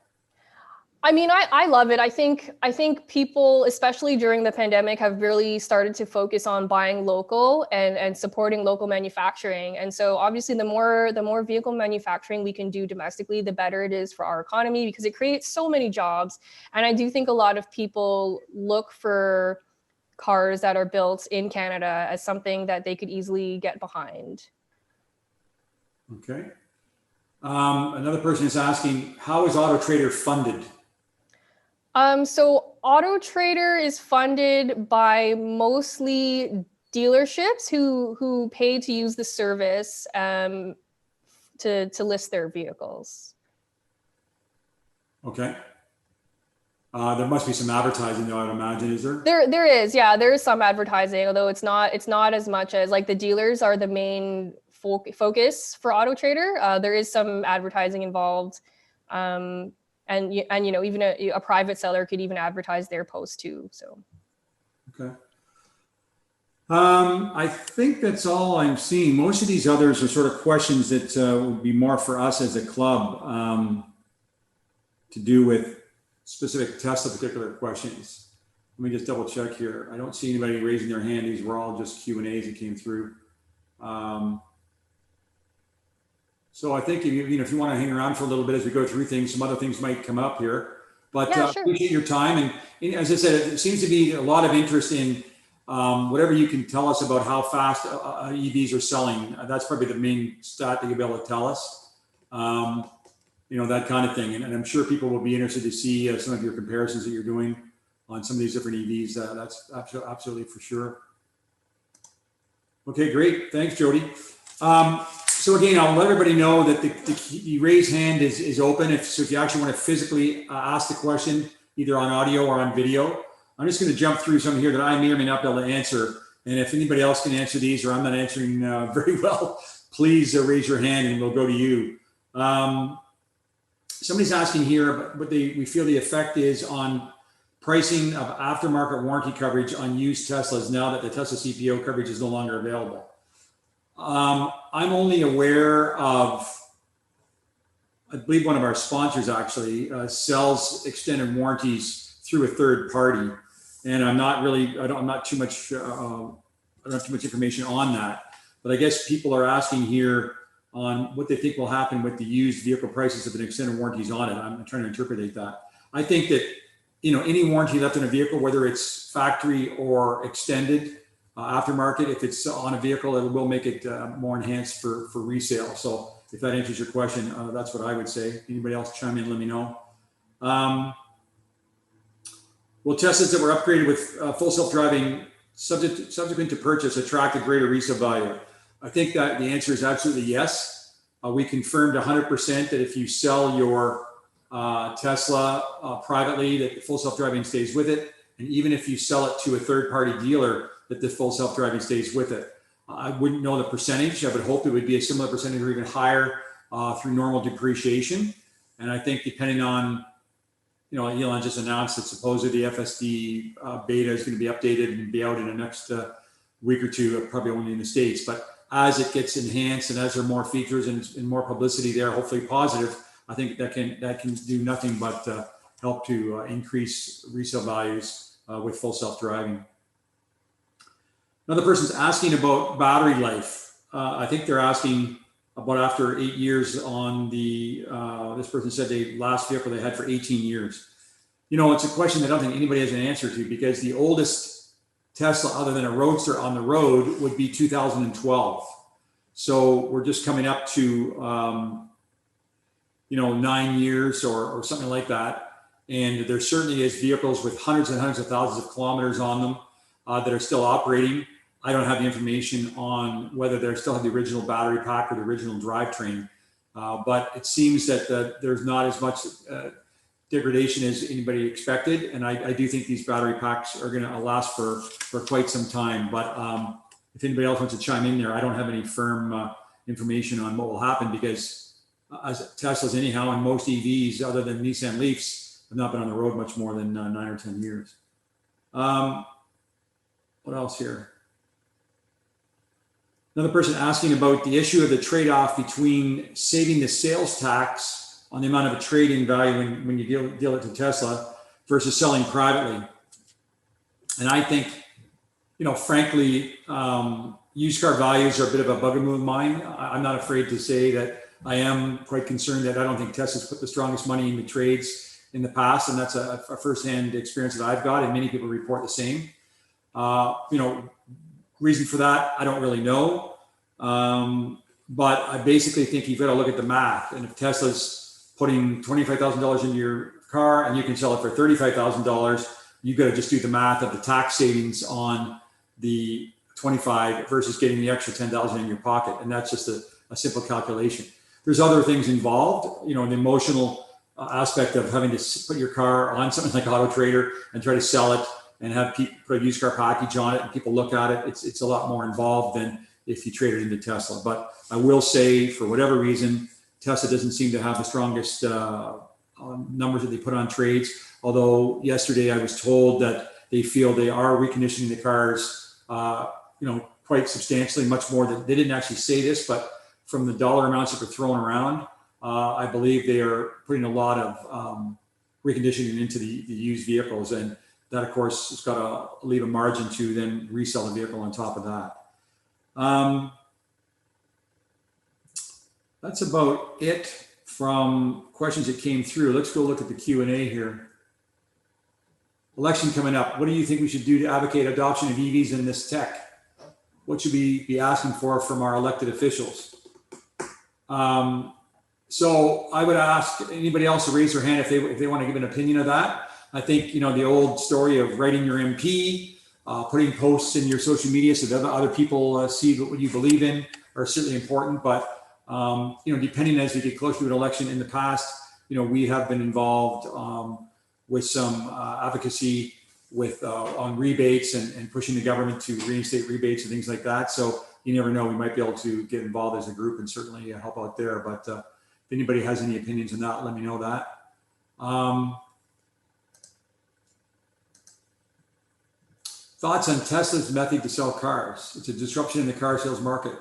I mean, I love it. I think people, especially during the pandemic, have really started to focus on buying local and supporting local manufacturing. And so obviously the more vehicle manufacturing we can do domestically, the better it is for our economy because it creates so many jobs. And I do think a lot of people look for cars that are built in Canada as something that they could easily get behind. Okay. Another person is asking, how is AutoTrader funded? So AutoTrader is funded by mostly dealerships who pay to use the service to list their vehicles. Okay. There must be some advertising though, I'd imagine, is there? There is, yeah, there is some advertising, although it's not as much as like the dealers are the main focus for AutoTrader. There is some advertising involved. And even a private seller could even advertise their post too. So, okay. I think that's all I'm seeing. Most of these others are sort of questions that would be more for us as a club to do with specific Tesla particular questions. Let me just double check here. I don't see anybody raising their hand. These were all just Q&As that came through. So I think if you want to hang around for a little bit as we go through things, some other things might come up here. But yeah, sure. Appreciate your time. And as I said, it seems to be a lot of interest in whatever you can tell us about how fast EVs are selling. That's probably the main stat that you'll be able to tell us. That kind of thing. And I'm sure people will be interested to see some of your comparisons that you're doing on some of these different EVs. That's absolutely for sure. Okay, great. Thanks, Jody. So again, I'll let everybody know that the raise hand is open. So if you actually want to physically ask the question, either on audio or on video, I'm just going to jump through some here that I may or may not be able to answer. And if anybody else can answer these or I'm not answering very well, please raise your hand and we'll go to you. Somebody's asking here what we feel the effect is on pricing of aftermarket warranty coverage on used Teslas now that the Tesla CPO coverage is no longer available. I'm only aware of, I believe one of our sponsors actually sells extended warranties through a third party. And I'm not really, I'm not too much, I don't have too much information on that. But I guess people are asking here on what they think will happen with the used vehicle prices if an extended warranty is on it. I'm trying to interpret that. I think that, any warranty left in a vehicle, whether it's factory or extended aftermarket, if it's on a vehicle, it will make it more enhanced for resale. So if that answers your question, that's what I would say. Anybody else chime in, let me know. Will Teslas that were upgraded with full self-driving subsequent to purchase attract a greater resale value? I think that the answer is absolutely yes. We confirmed 100% that if you sell your Tesla privately, that the full self-driving stays with it. And even if you sell it to a third-party dealer, that the full self-driving stays with it. I wouldn't know the percentage. I would hope it would be a similar percentage or even higher through normal depreciation. And I think depending on, Elon just announced that supposedly the FSD beta is going to be updated and be out in the next week or two, probably only in the States. But as it gets enhanced and as there are more features and more publicity there, hopefully positive, I think that can do nothing but help to increase resale values with full self-driving. Another person's asking about battery life. I think they're asking about after 8 years on the, this person said the last vehicle they had for 18 years. It's a question that I don't think anybody has an answer to because the oldest Tesla other than a Roadster on the road would be 2012. So we're just coming up to, 9 years or something like that. And there certainly is vehicles with hundreds and hundreds of thousands of kilometers on them that are still operating. I don't have the information on whether they still have the original battery pack or the original drivetrain, but it seems that there's not as much degradation as anybody expected. And I do think these battery packs are going to last for quite some time. But if anybody else wants to chime in there, I don't have any firm information on what will happen because as Teslas anyhow, and most EVs other than Nissan Leafs have not been on the road much more than 9 or 10 years. What else here? Another person asking about the issue of the trade-off between saving the sales tax on the amount of a trade-in value when you deal it to Tesla versus selling privately. And I think, frankly, used car values are a bit of a bugaboo of mine. I'm not afraid to say that I am quite concerned that I don't think Tesla's put the strongest money in the trades in the past. And that's a firsthand experience that I've got, and many people report the same. Reason for that, I don't really know. But I basically think you've got to look at the math. And if Tesla's putting $25,000 into your car and you can sell it for $35,000, you've got to just do the math of the tax savings on the 25 versus getting the extra 10,000 in your pocket. And that's just a simple calculation. There's other things involved, the emotional aspect of having to put your car on something like AutoTrader and try to sell it and have people put a used car package on it and people look at it. It's a lot more involved than if you trade it into Tesla. But I will say, for whatever reason, Tesla doesn't seem to have the strongest numbers that they put on trades. Although yesterday I was told that they feel they are reconditioning the cars, quite substantially, much more than they didn't actually say this, but from the dollar amounts that were thrown around, I believe they are putting a lot of reconditioning into the used vehicles. And that, of course, has got to leave a margin to then resell the vehicle on top of that. That's about it from questions that came through. Let's go look at the Q&A here. Election coming up. What do you think we should do to advocate adoption of EVs in this tech? What should we be asking for from our elected officials? So I would ask anybody else to raise their hand if they want to give an opinion of that. I think, the old story of writing your MP, putting posts in your social media so that other people see what you believe in are certainly important. But, depending as we get closer to an election in the past, we have been involved with some advocacy with on rebates and pushing the government to reinstate rebates and things like that. So you never know, we might be able to get involved as a group and certainly help out there. But if anybody has any opinions on that, let me know that. Thoughts on Tesla's method to sell cars? It's a disruption in the car sales market.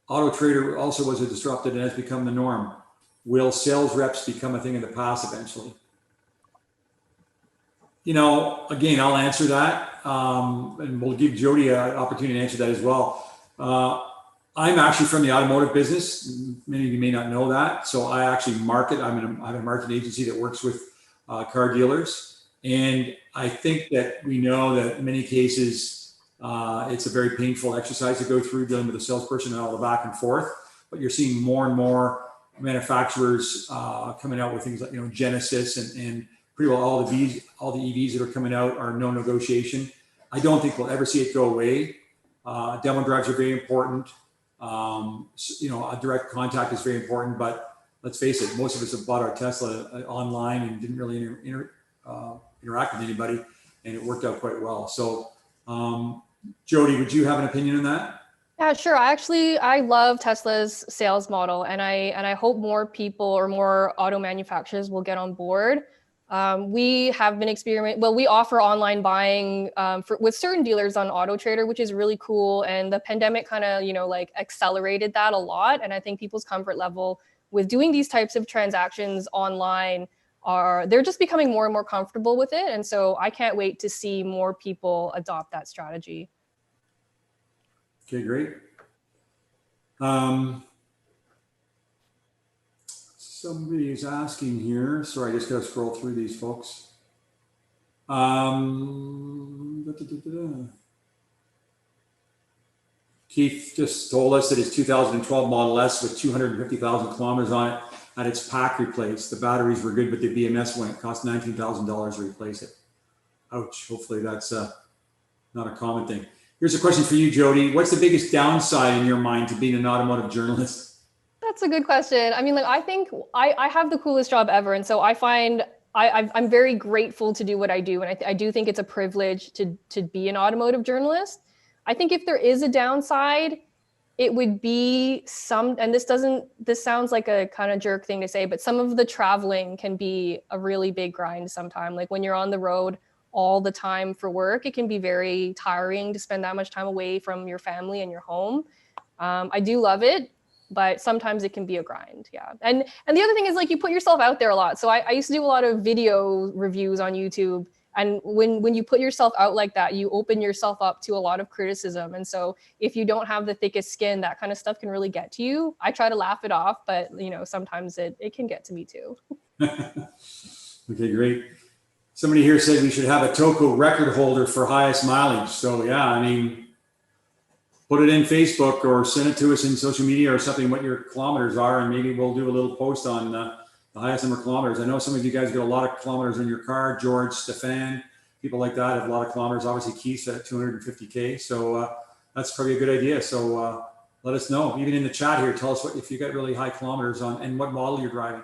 AutoTrader also was a disrupted and has become the norm. Will sales reps become a thing of the past eventually? You know, again, I'll answer that, and we'll give Jody an opportunity to answer that as well. I'm actually from the automotive business. Many of you may not know that. So I actually market. I have a marketing agency that works with car dealers. And I think that we know that in many cases, it's a very painful exercise to go through dealing with a salesperson and all the back and forth. But you're seeing more and more manufacturers coming out with things like, you know, Genesis and pretty well all the EVs that are coming out are no negotiation. I don't think we'll ever see it go away. Demo drives are very important. You know, a direct contact is very important, but let's face it, most of us have bought our Tesla online and didn't really interact with anybody, and it worked out quite well. So, Jody, would you have an opinion on that? Yeah, sure. I love Tesla's sales model, and I hope more people or more auto manufacturers will get on board. We have been we offer online buying with certain dealers on AutoTrader, which is really cool. And the pandemic kind of, you know, like accelerated that a lot. And I think people's comfort level with doing these types of transactions online they're just becoming more and more comfortable with it. And so I can't wait to see more people adopt that strategy. Okay, great. Somebody is asking here. Sorry, I just got to scroll through these folks. Keith just told us that his 2012 Model S with 250,000 kilometers on it had its pack replaced. The batteries were good, but the BMS went. It cost $19,000 to replace it. Ouch. Hopefully that's not a common thing. Here's a question for you, Jody. What's the biggest downside in your mind to being an automotive journalist? That's a good question. I mean, like, I think I have the coolest job ever. And so I find I'm very grateful to do what I do. And I do think it's a privilege to be an automotive journalist. I think if there is a downside, it would be and this sounds like a kind of jerk thing to say, but some of the traveling can be a really big grind sometime. Like when you're on the road all the time for work, it can be very tiring to spend that much time away from your family and your home. I do love it, but sometimes it can be a grind. Yeah. And the other thing is, like, you put yourself out there a lot. So I used to do a lot of video reviews on YouTube. And when you put yourself out like that, you open yourself up to a lot of criticism. And so if you don't have the thickest skin, that kind of stuff can really get to you. I try to laugh it off, but you know, sometimes it can get to me too. Okay, great. Somebody here said we should have a Toco record holder for highest mileage. So yeah, I mean, put it in Facebook or send it to us in social media or something, what your kilometers are, and maybe we'll do a little post on the highest number of kilometers. I know some of you guys get a lot of kilometers in your car. George, Stefan, people like that have a lot of kilometers. Obviously, Keith's at 250K. So that's probably a good idea. So let us know. Even in the chat here, tell us if you got really high kilometers on and what model you're driving.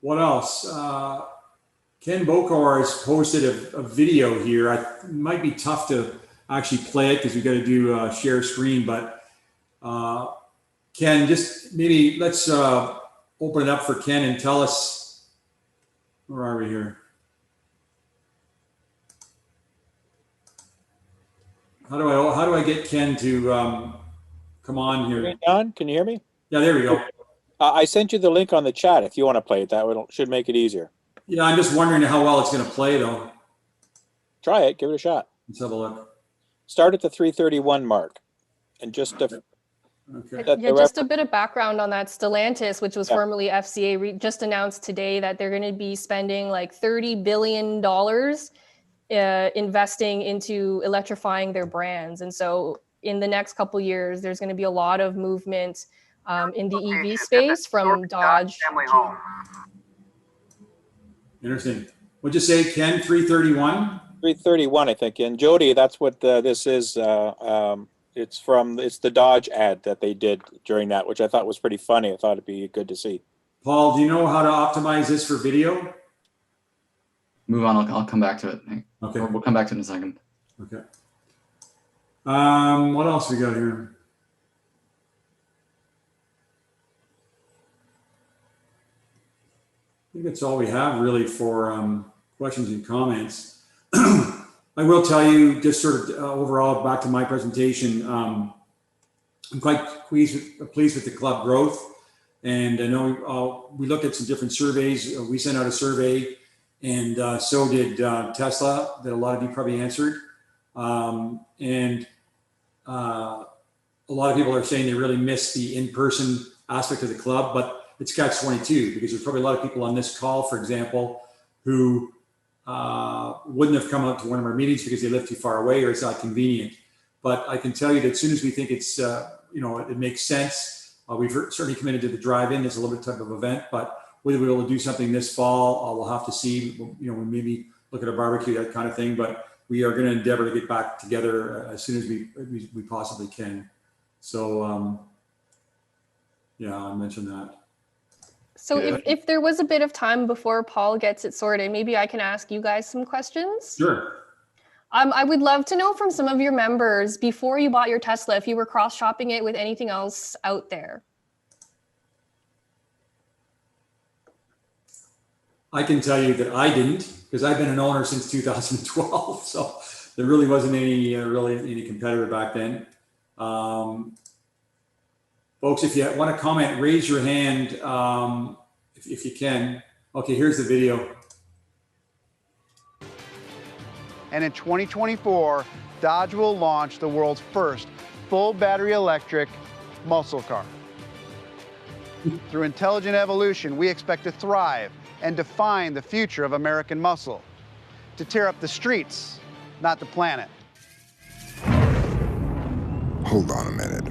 What else? Ken Bokor has posted a video here. It might be tough to actually play it because we've got to do share screen, but Ken, just maybe let's open it up for Ken and tell us, where are we here? How do I get Ken to come on here? Don, can you hear me? Yeah, there we go. I sent you the link on the chat if you want to play it. That should make it easier. Yeah, I'm just wondering how well it's going to play, though. Try it. Give it a shot. Let's have a look. Start at the 331 mark. And just just a bit of background on that. Stellantis, which was formerly FCA, just announced today that they're going to be spending like $30 billion investing into electrifying their brands. And so in the next couple of years, there's going to be a lot of movement in the EV space from Dodge. Interesting. What'd you say, Ken? 331? 331, I think. And Jody, that's what this is. It's the Dodge ad that they did during that, which I thought was pretty funny. I thought it'd be good to see. Paul, do you know how to optimize this for video? move on. I'll come back to it. Okay. We'll come back to it in a second. Okay. What else we got here? I think that's all we have really for questions and comments. I will tell you, just sort of overall, back to my presentation, I'm quite pleased with the club growth. And I know we looked at some different surveys. We sent out a survey, and so did Tesla, that a lot of you probably answered. And a lot of people are saying they really miss the in-person aspect of the club, but it's catch-22, because there's probably a lot of people on this call, for example, who wouldn't have come out to one of our meetings because they live too far away or it's not convenient. But I can tell you that as soon as we think it's, it makes sense, we've certainly committed to the drive-in. It's a little bit type of event, but whether we're able to do something this fall, we'll have to see. We maybe look at a barbecue, that kind of thing. But we are going to endeavor to get back together as soon as we possibly can. So, yeah, I mentioned that. So if there was a bit of time before Paul gets it sorted, maybe I can ask you guys some questions. Sure. I would love to know from some of your members, before you bought your Tesla, if you were cross-shopping it with anything else out there. I can tell you that I didn't, because I've been an owner since 2012. So there really wasn't any competitor back then. Folks, if you want to comment, raise your hand if you can. Okay, here's the video. And in 2024, Dodge will launch the world's first full battery electric muscle car. Through intelligent evolution, we expect to thrive and define the future of American muscle, to tear up the streets, not the planet. Hold on a minute.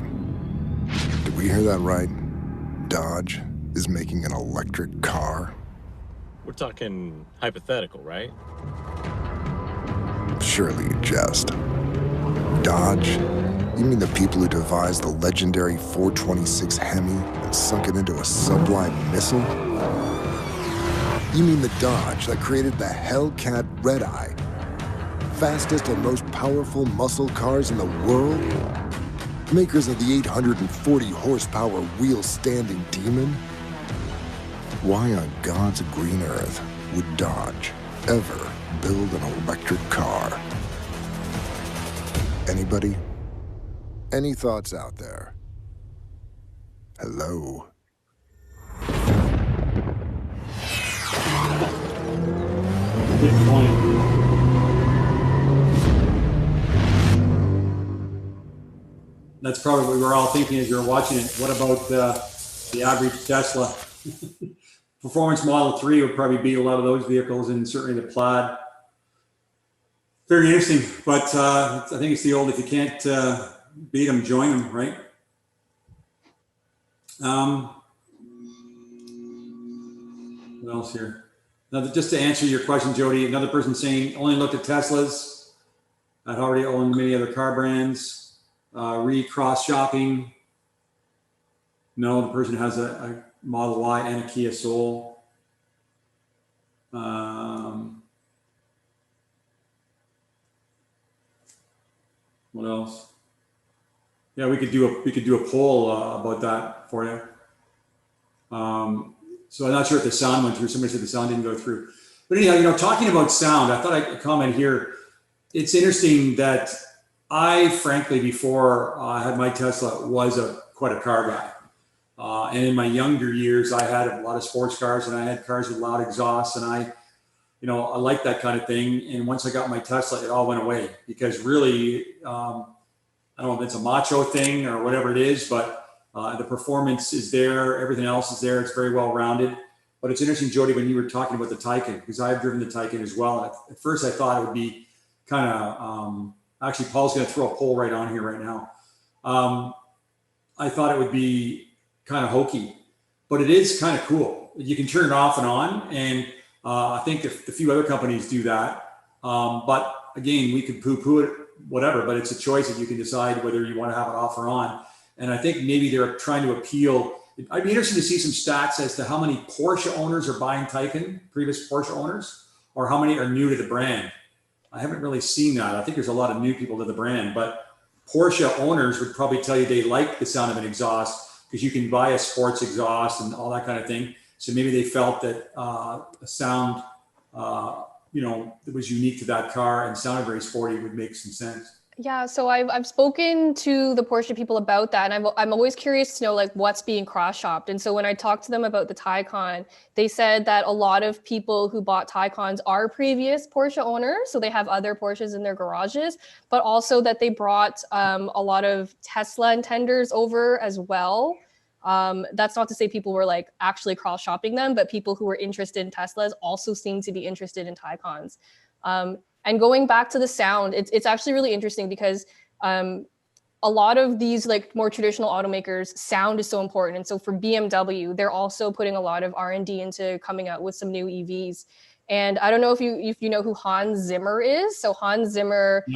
Did we hear that right? Dodge is making an electric car? We're talking hypothetical, right? Surely you jest. Dodge? You mean the people who devised the legendary 426 Hemi and sunk it into a sublime missile? You mean the Dodge that created the Hellcat Red Eye? Fastest and most powerful muscle cars in the world? Makers of the 840 horsepower wheel-standing Demon? Why on God's green earth would Dodge ever build an electric car? Anybody? Any thoughts out there? Hello? Good point. That's probably what we were all thinking as you were watching it. What about the average Tesla? Performance Model 3 would probably beat a lot of those vehicles, and certainly the Plaid. Very interesting, but I think it's the old, if you can't beat them, join them, right? What else here? Now, just to answer your question, Jody, another person saying only looked at Teslas. I'd already owned many other car brands. Cross shopping. No, the person has a Model Y and a Kia Soul. What else? Yeah, we could do a poll about that for you. So I'm not sure if the sound went through. Somebody said the sound didn't go through. But anyhow, talking about sound, I thought I'd comment here. It's interesting that I, frankly, before I had my Tesla, was quite a car guy. And in my younger years, I had a lot of sports cars, and I had cars with loud exhausts, and I liked that kind of thing. And once I got my Tesla, it all went away, because really, I don't know if it's a macho thing or whatever it is, but the performance is there. Everything else is there. It's very well rounded. But it's interesting, Jody, when you were talking about the Taycan, because I've driven the Taycan as well. And at first, I thought it would be kind of, actually, Paul's going to throw a poll right on here right now. I thought it would be kind of hokey, but it is kind of cool. You can turn it off and on, and I think a few other companies do that. But again, we could poo-poo it, whatever, but it's a choice that you can decide whether you want to have it off or on. And I think maybe they're trying to appeal. I'd be interested to see some stats as to how many Porsche owners are buying Taycan, previous Porsche owners, or how many are new to the brand. I haven't really seen that. I think there's a lot of new people to the brand, but Porsche owners would probably tell you they like the sound of an exhaust because you can buy a sports exhaust and all that kind of thing. So maybe they felt that a sound, that was unique to that car and sounded very sporty would make some sense. Yeah, so I've spoken to the Porsche people about that, and I'm always curious to know like what's being cross-shopped. And so when I talked to them about the Taycan, they said that a lot of people who bought Taycans are previous Porsche owners, so they have other Porsches in their garages, but also that they brought a lot of Tesla intenders over as well. That's not to say people were like actually cross-shopping them, but people who were interested in Teslas also seem to be interested in Taycans. And going back to the sound, it's actually really interesting because a lot of these like more traditional automakers, sound is so important. And so for BMW, they're also putting a lot of R&D into coming out with some new EVs. And I don't know if you know who Hans Zimmer is. So Hans Zimmer,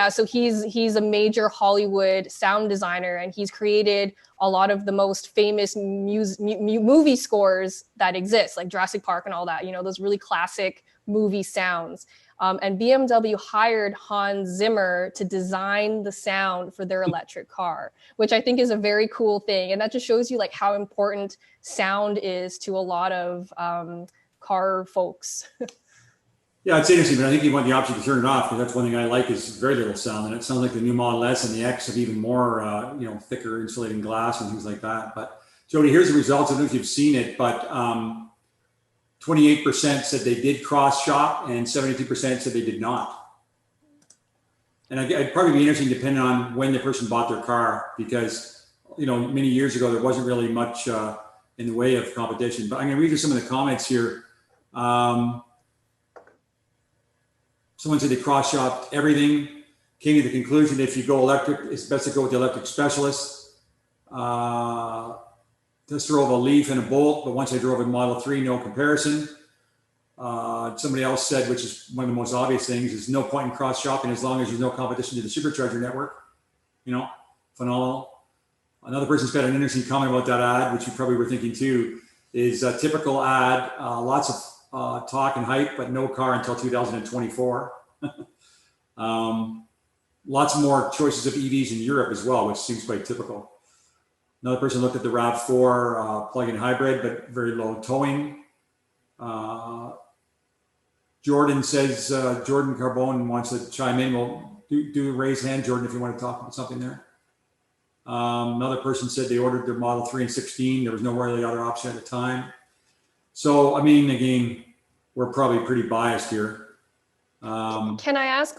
so he's a major Hollywood sound designer, and he's created a lot of the most famous movie scores that exist, like Jurassic Park and all that. You know, those really classic movie sounds. And BMW hired Hans Zimmer to design the sound for their electric car, which I think is a very cool thing. And that just shows you like how important sound is to a lot of car folks. Yeah, it's interesting, but I think you want the option to turn it off, because that's one thing I like is very little sound. And it sounds like the new Model S and the X have even more, thicker insulating glass and things like that. But Jody, here's the results. I don't know if you've seen it, but 28% said they did cross shop and 72% said they did not. And it'd probably be interesting depending on when the person bought their car, because, many years ago, there wasn't really much in the way of competition. But I'm gonna read you some of the comments here. Someone said they cross shopped everything, came to the conclusion that if you go electric, it's best to go with the electric specialist. Just drove a Leaf and a Bolt, but once I drove a Model 3, no comparison. Somebody else said, which is one of the most obvious things, is no point in cross shopping as long as there's no competition to the supercharger network. Phenomenal. Another person's got an interesting comment about that ad, which you probably were thinking too, is a typical ad, lots of talk and hype, but no car until 2024. Lots more choices of EVs in Europe as well, which seems quite typical. Another person looked at the RAV4 plug-in hybrid, but very low towing. Jordan says, Jordan Carbone wants to chime in. Well, do raise hand, Jordan, if you want to talk about something there. Another person said they ordered their Model 3 in 16. There was no really other option at the time. So, again, we're probably pretty biased here. Can I ask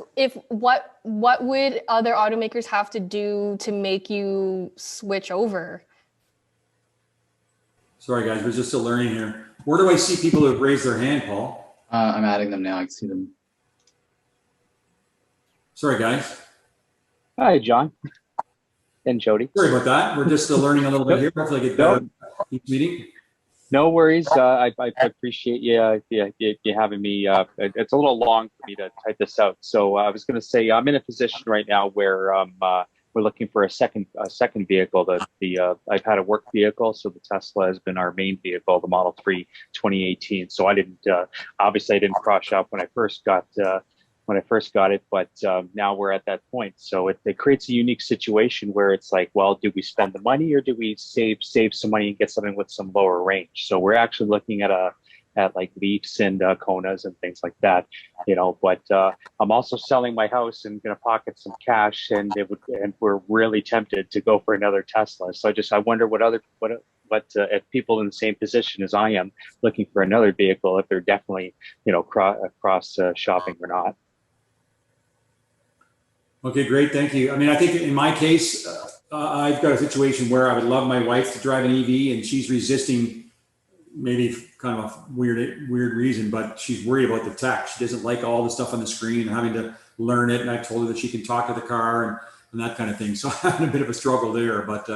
what would other automakers have to do to make you switch over? Sorry, guys, we're just still learning here. Where do I see people who have raised their hand, Paul? I'm adding them now. I can see them. Sorry, guys. Hi, John and Jody. Sorry about that. We're just still learning a little bit here. Hopefully, I get better each meeting. No worries. I appreciate you having me. It's a little long for me to type this out. So I was going to say I'm in a position right now where we're looking for a second vehicle. I've had a work vehicle, so the Tesla has been our main vehicle, the Model 3 2018. So I didn't cross shop when I first got it, but now we're at that point. So it creates a unique situation where it's like, well, do we spend the money or do we save some money and get something with some lower range? So we're actually looking at like Leafs and Konas and things like that, but I'm also selling my house and going to pocket some cash, and we're really tempted to go for another Tesla. So I wonder if people in the same position as I am looking for another vehicle, if they're definitely, cross shopping or not. Okay, great. Thank you. I think in my case, I've got a situation where I would love my wife to drive an EV, and she's resisting, maybe kind of a weird reason, but she's worried about the tech. She doesn't like all the stuff on the screen and having to learn it. And I told her that she can talk to the car and that kind of thing. So I'm having a bit of a struggle there, but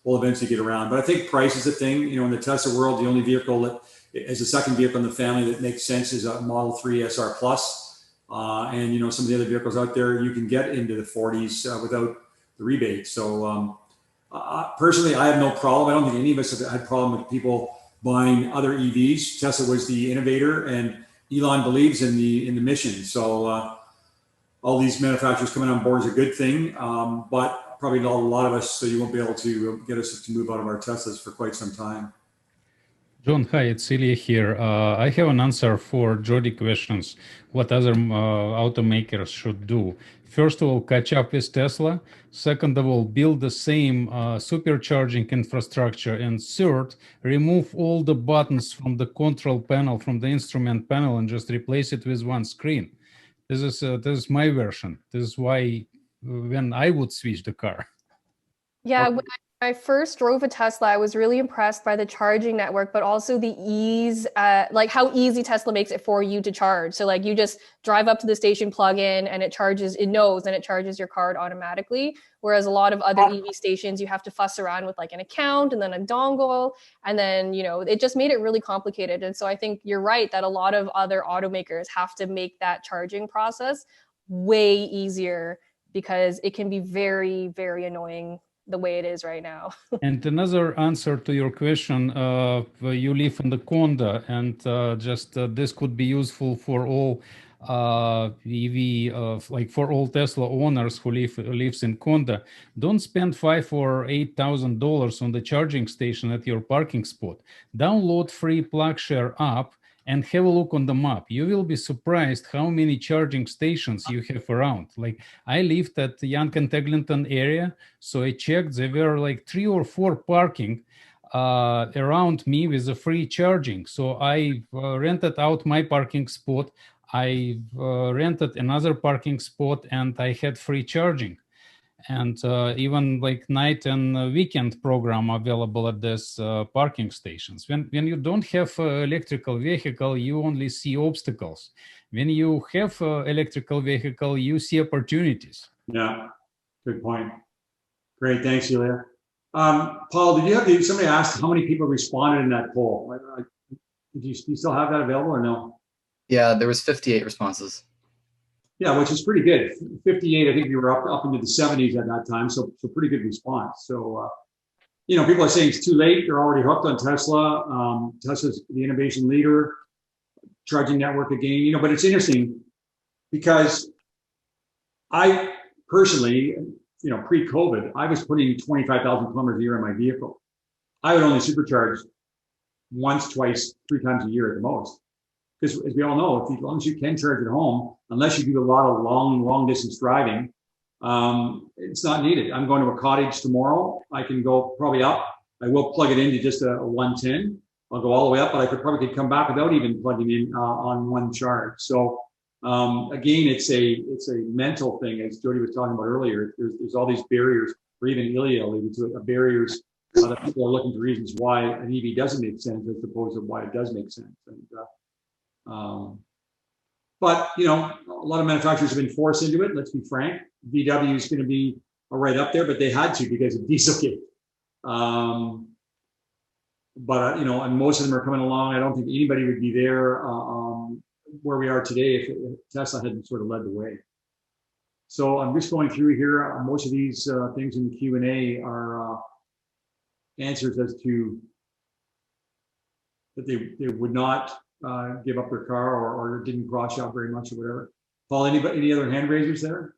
we'll eventually get around. But I think price is a thing. In the Tesla world, the only vehicle that as a second vehicle in the family that makes sense is a Model 3 SR Plus. And some of the other vehicles out there, you can get into the 40s without the rebate. So personally, I have no problem. I don't think any of us have had a problem with people buying other EVs. Tesla was the innovator, and Elon believes in the mission. So all these manufacturers coming on board is a good thing, but probably not a lot of us. So you won't be able to get us to move out of our Teslas for quite some time. John, hi, it's Ilya here. I have an answer for Jody questions. What other automakers should do? First of all, catch up with Tesla. Second of all, build the same supercharging infrastructure. And third, remove all the buttons from the control panel, from the instrument panel, and just replace it with one screen. This is my version. This is why when I would switch the car. Yeah, when I first drove a Tesla, I was really impressed by the charging network, but also the ease, like how easy Tesla makes it for you to charge. So like you just drive up to the station, plug in, and it charges, it knows, and it charges your card automatically. Whereas a lot of other EV stations, you have to fuss around with like an account and then a dongle. And then, you know, it just made it really complicated. And so I think you're right that a lot of other automakers have to make that charging process way easier because it can be very, very annoying the way it is right now. And another answer to your question, you live in the Conda, and this could be useful for all EV, like for all Tesla owners who lives in Conda. Don't spend $5,000 or $8,000 on the charging station at your parking spot. Download free PlugShare app and have a look on the map. You will be surprised how many charging stations you have around. Like I lived at the Young and Eglinton area, so I checked, there were like 3 or 4 parking around me with the free charging. So I rented out my parking spot. I rented another parking spot and I had free charging. And even like night and weekend program available at these parking stations. When you don't have electrical vehicle, you only see obstacles. When you have electrical vehicle, you see opportunities. Yeah, good point. Great, thanks, Ilya. Paul, somebody asked how many people responded in that poll? Do you still have that available or no? Yeah, there was 58 responses. Yeah, which is pretty good. 58, I think you were up into the 70s at that time, so pretty good response. So, you know, people are saying it's too late. They're already hooked on Tesla. Tesla's the innovation leader, charging network again. You know, but it's interesting because I personally, you know, pre-COVID, I was putting 25,000 kilometers a year on my vehicle. I would only supercharge once, twice, 3 times a year at the most. Because as we all know, as long as you can charge at home, unless you do a lot of long distance driving, it's not needed. I'm going to a cottage tomorrow. I can go probably up. I will plug it into just a 110. I'll go all the way up, but I could come back without even plugging in on one charge. So again, it's a mental thing, as Jody was talking about earlier. There's all these barriers, or even Ilya alluded to it, barriers that people are looking for reasons why an EV doesn't make sense as opposed to why it does make sense. But you know, a lot of manufacturers have been forced into it. Let's be frank. VW is going to be right up there, but they had to because of Dieselgate. But you know, and most of them are coming along. I don't think anybody would be there where we are today if Tesla hadn't sort of led the way. So I'm just going through here. Most of these things in the Q&A are answers as to that they would not give up their car or didn't cross out very much or whatever. Paul, any other hand raisers there?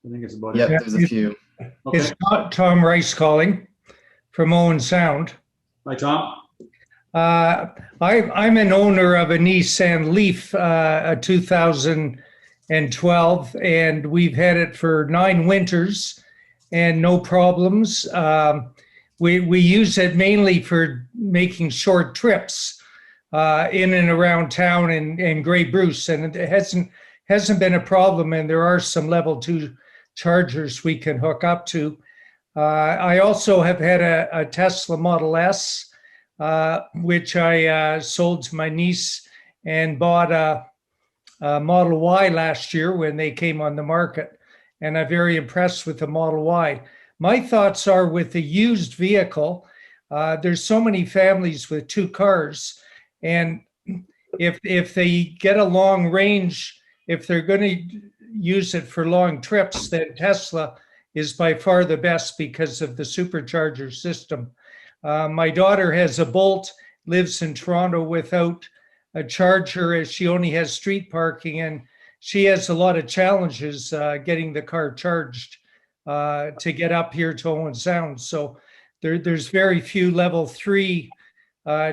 I think it's about Yep, it. there's a few. Okay. It's Tom Rice calling from Owen Sound. Hi, Tom. I'm an owner of a Nissan Leaf, a 2012, and we've had it for 9 winters and no problems. We use it mainly for making short trips in and around town in Grey Bruce, and it hasn't been a problem. And there are some level 2 chargers we can hook up to. I also have had a Tesla Model S, which I sold to my niece and bought a Model Y last year when they came on the market, and I'm very impressed with the Model Y. My thoughts are with a used vehicle, there's so many families with 2 cars, and if they get a long range, if they're going to use it for long trips, then Tesla is by far the best because of the supercharger system. My daughter has a Bolt lives in Toronto without a charger, as she only has street parking, and she has a lot of challenges getting the car charged to get up here to Owen Sound. So there's very few level 3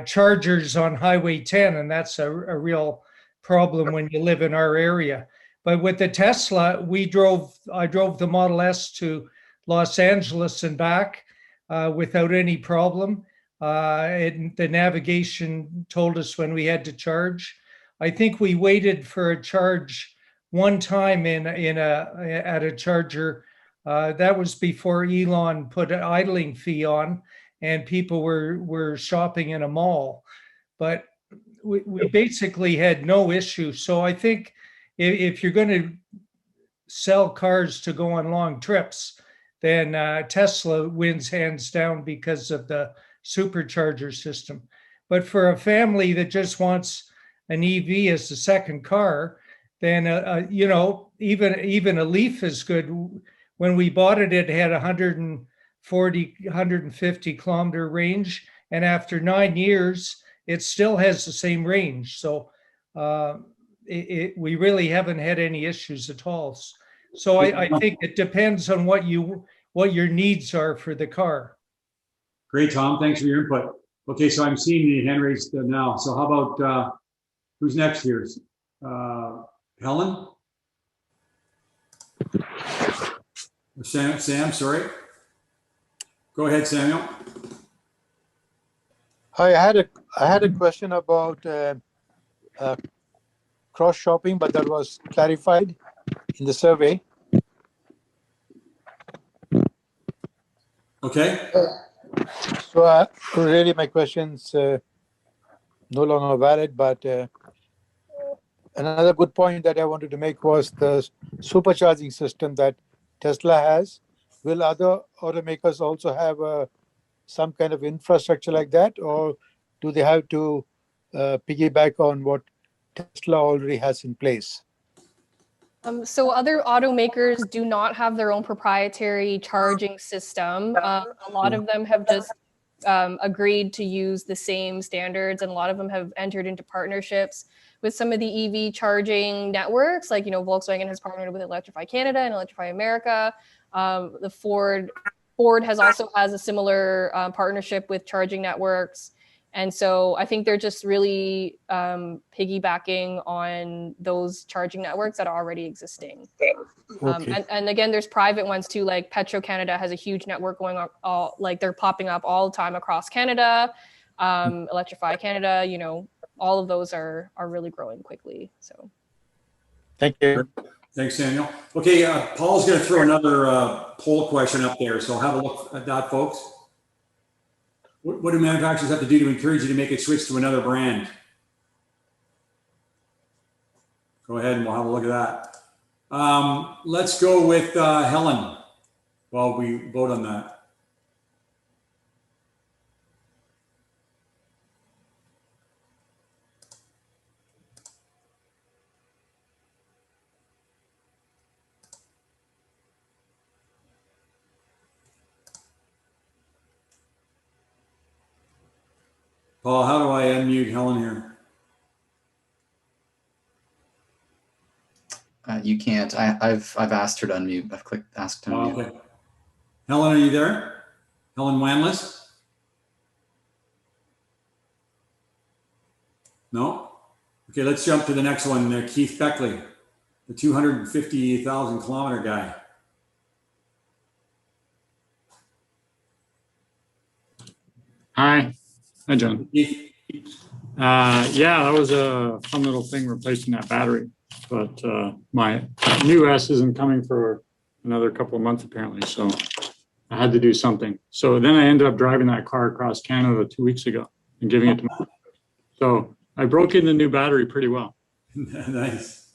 chargers on Highway 10, and that's a real problem when you live in our area. But with the Tesla, I drove the Model S to Los Angeles and back without any problem. The navigation told us when we had to charge. I think we waited for a charge one time at a charger. That was before Elon put an idling fee on, and people were shopping in a mall. But we basically had no issue. So I think if you're going to sell cars to go on long trips, then Tesla wins hands down because of the supercharger system. But for a family that just wants an EV as the second car, then even a Leaf is good. When we bought it, it had 150 kilometer range, and after 9 years, it still has the same range. So we really haven't had any issues at all. So I think it depends on what your needs are for the car. Great, Tom. Thanks for your input. Okay, so I'm seeing the hand raised now. So how about who's next here? Helen? Sam, sorry. Go ahead, Samuel. Hi, I had a question about cross shopping, but that was clarified in the survey. Okay. So really my question's no longer valid, but another good point that I wanted to make was the supercharging system that Tesla has. Will other automakers also have some kind of infrastructure like that, or do they have to piggyback on what Tesla already has in place? So other automakers do not have their own proprietary charging system. A lot of them have just agreed to use the same standards, and a lot of them have entered into partnerships with some of the EV charging networks. Like, Volkswagen has partnered with Electrify Canada and Electrify America. The Ford has a similar partnership with charging networks. And so I think they're just really piggybacking on those charging networks that are already existing. Okay. And again, there's private ones too, like Petro-Canada has a huge network going on, they're popping up all the time across Canada. Electrify Canada, all of those are really growing quickly. So. Thank you. Thanks, Daniel. Okay, Paul's going to throw another poll question up there, so have a look at that, folks. What do manufacturers have to do to encourage you to make a switch to another brand? Go ahead and we'll have a look at that. Let's go with Helen while we vote on that. Paul, how do I unmute Helen here? You can't. I've asked her to unmute. I've clicked ask to unmute. Okay. Helen, are you there? Helen Wanless? No? Okay, let's jump to the next one. Keith Beckley, the 250,000 kilometer guy. Hi, John. Yeah, that was a fun little thing replacing that battery, but my new S isn't coming for another couple of months apparently, so I had to do something. So then I ended up driving that car across Canada 2 weeks ago and giving it to my. So I broke in the new battery pretty well. Nice.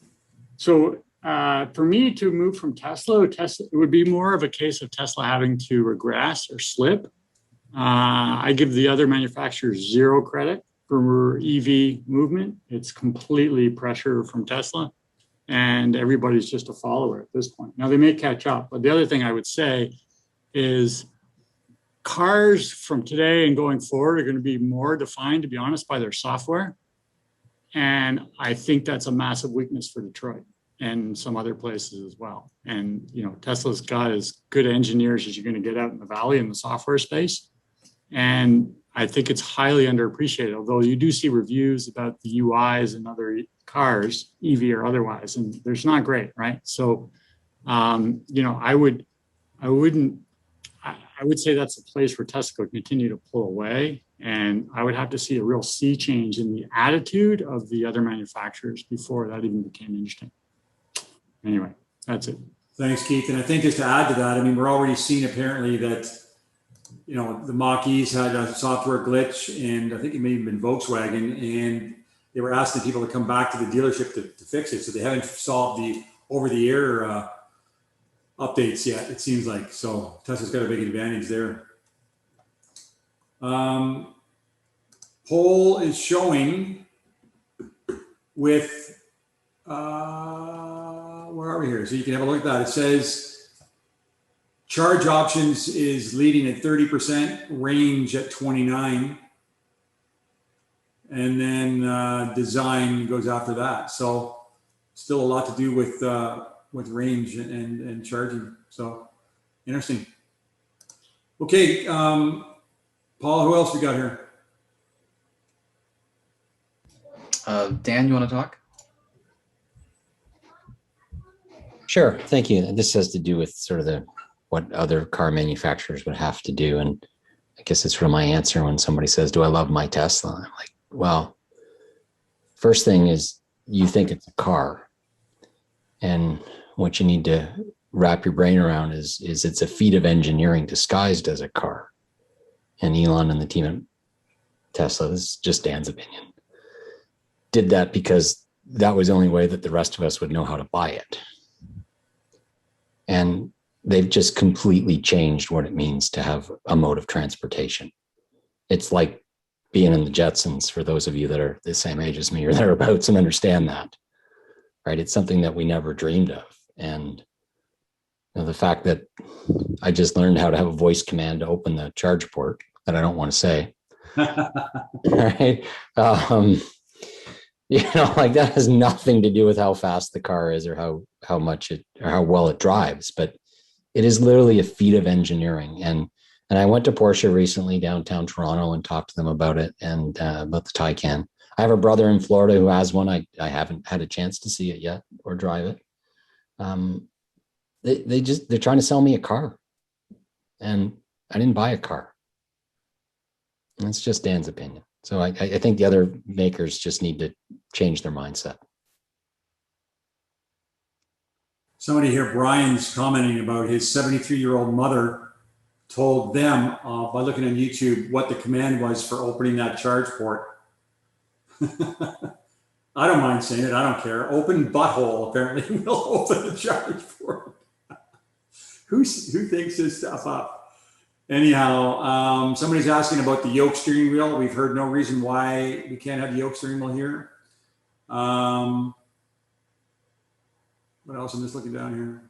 So for me to move from Tesla, it would be more of a case of Tesla having to regress or slip. I give the other manufacturers zero credit for EV movement. It's completely pressure from Tesla, and everybody's just a follower at this point. Now they may catch up, but the other thing I would say is cars from today and going forward are going to be more defined, to be honest, by their software. And I think that's a massive weakness for Detroit and some other places as well. And, you know, Tesla's got as good engineers as you're going to get out in the Valley in the software space. And I think it's highly underappreciated, although you do see reviews about the UIs and other cars, EV or otherwise, and there's not great, right? So, you know, I would say that's a place where Tesla would continue to pull away. And I would have to see a real sea change in the attitude of the other manufacturers before that even became interesting. Anyway, that's it. Thanks, Keith. And I think just to add to that, I mean, we're already seeing apparently that, you know, the Mach-E's had a software glitch, and I think it may have been Volkswagen, and they were asking people to come back to the dealership to fix it. So they haven't solved the over-the-air updates yet, it seems like. So Tesla's got a big advantage there. Poll is showing with, where are we here? So you can have a look at that. It says charge options is leading at 30%, range at 29%. And then design goes after that. So still a lot to do with range and charging. So interesting. Okay, Paul, who else we got here? Dan, you want to talk? Sure, thank you. This has to do with sort of what other car manufacturers would have to do. And I guess it's sort of my answer when somebody says, do I love my Tesla? I'm like, well, first thing is you think it's a car. And what you need to wrap your brain around is it's a feat of engineering disguised as a car. And Elon and the team at Tesla, this is just Dan's opinion, did that because that was the only way that the rest of us would know how to buy it. And they've just completely changed what it means to have a mode of transportation. It's like being in the Jetsons, for those of you that are the same age as me or thereabouts and understand that, right? It's something that we never dreamed of. And you know, the fact that I just learned how to have a voice command to open the charge port that I don't want to say, right? You know, like that has nothing to do with how fast the car is or how much it or how well it drives, but it is literally a feat of engineering. And I went to Porsche recently downtown Toronto and talked to them about it and about the Taycan. I have a brother in Florida who has one. I haven't had a chance to see it yet or drive it. They're trying to sell me a car, and I didn't buy a car. And it's just Dan's opinion. So I think the other makers just need to change their mindset. Somebody here, Brian's commenting about his 73-year-old mother told them by looking on YouTube what the command was for opening that charge port. I don't mind saying it. I don't care. Open butthole apparently will open the charge port. Who thinks this stuff up? Anyhow, somebody's asking about the yoke steering wheel. We've heard no reason why we can't have the yoke steering wheel here. What else? I'm just looking down here.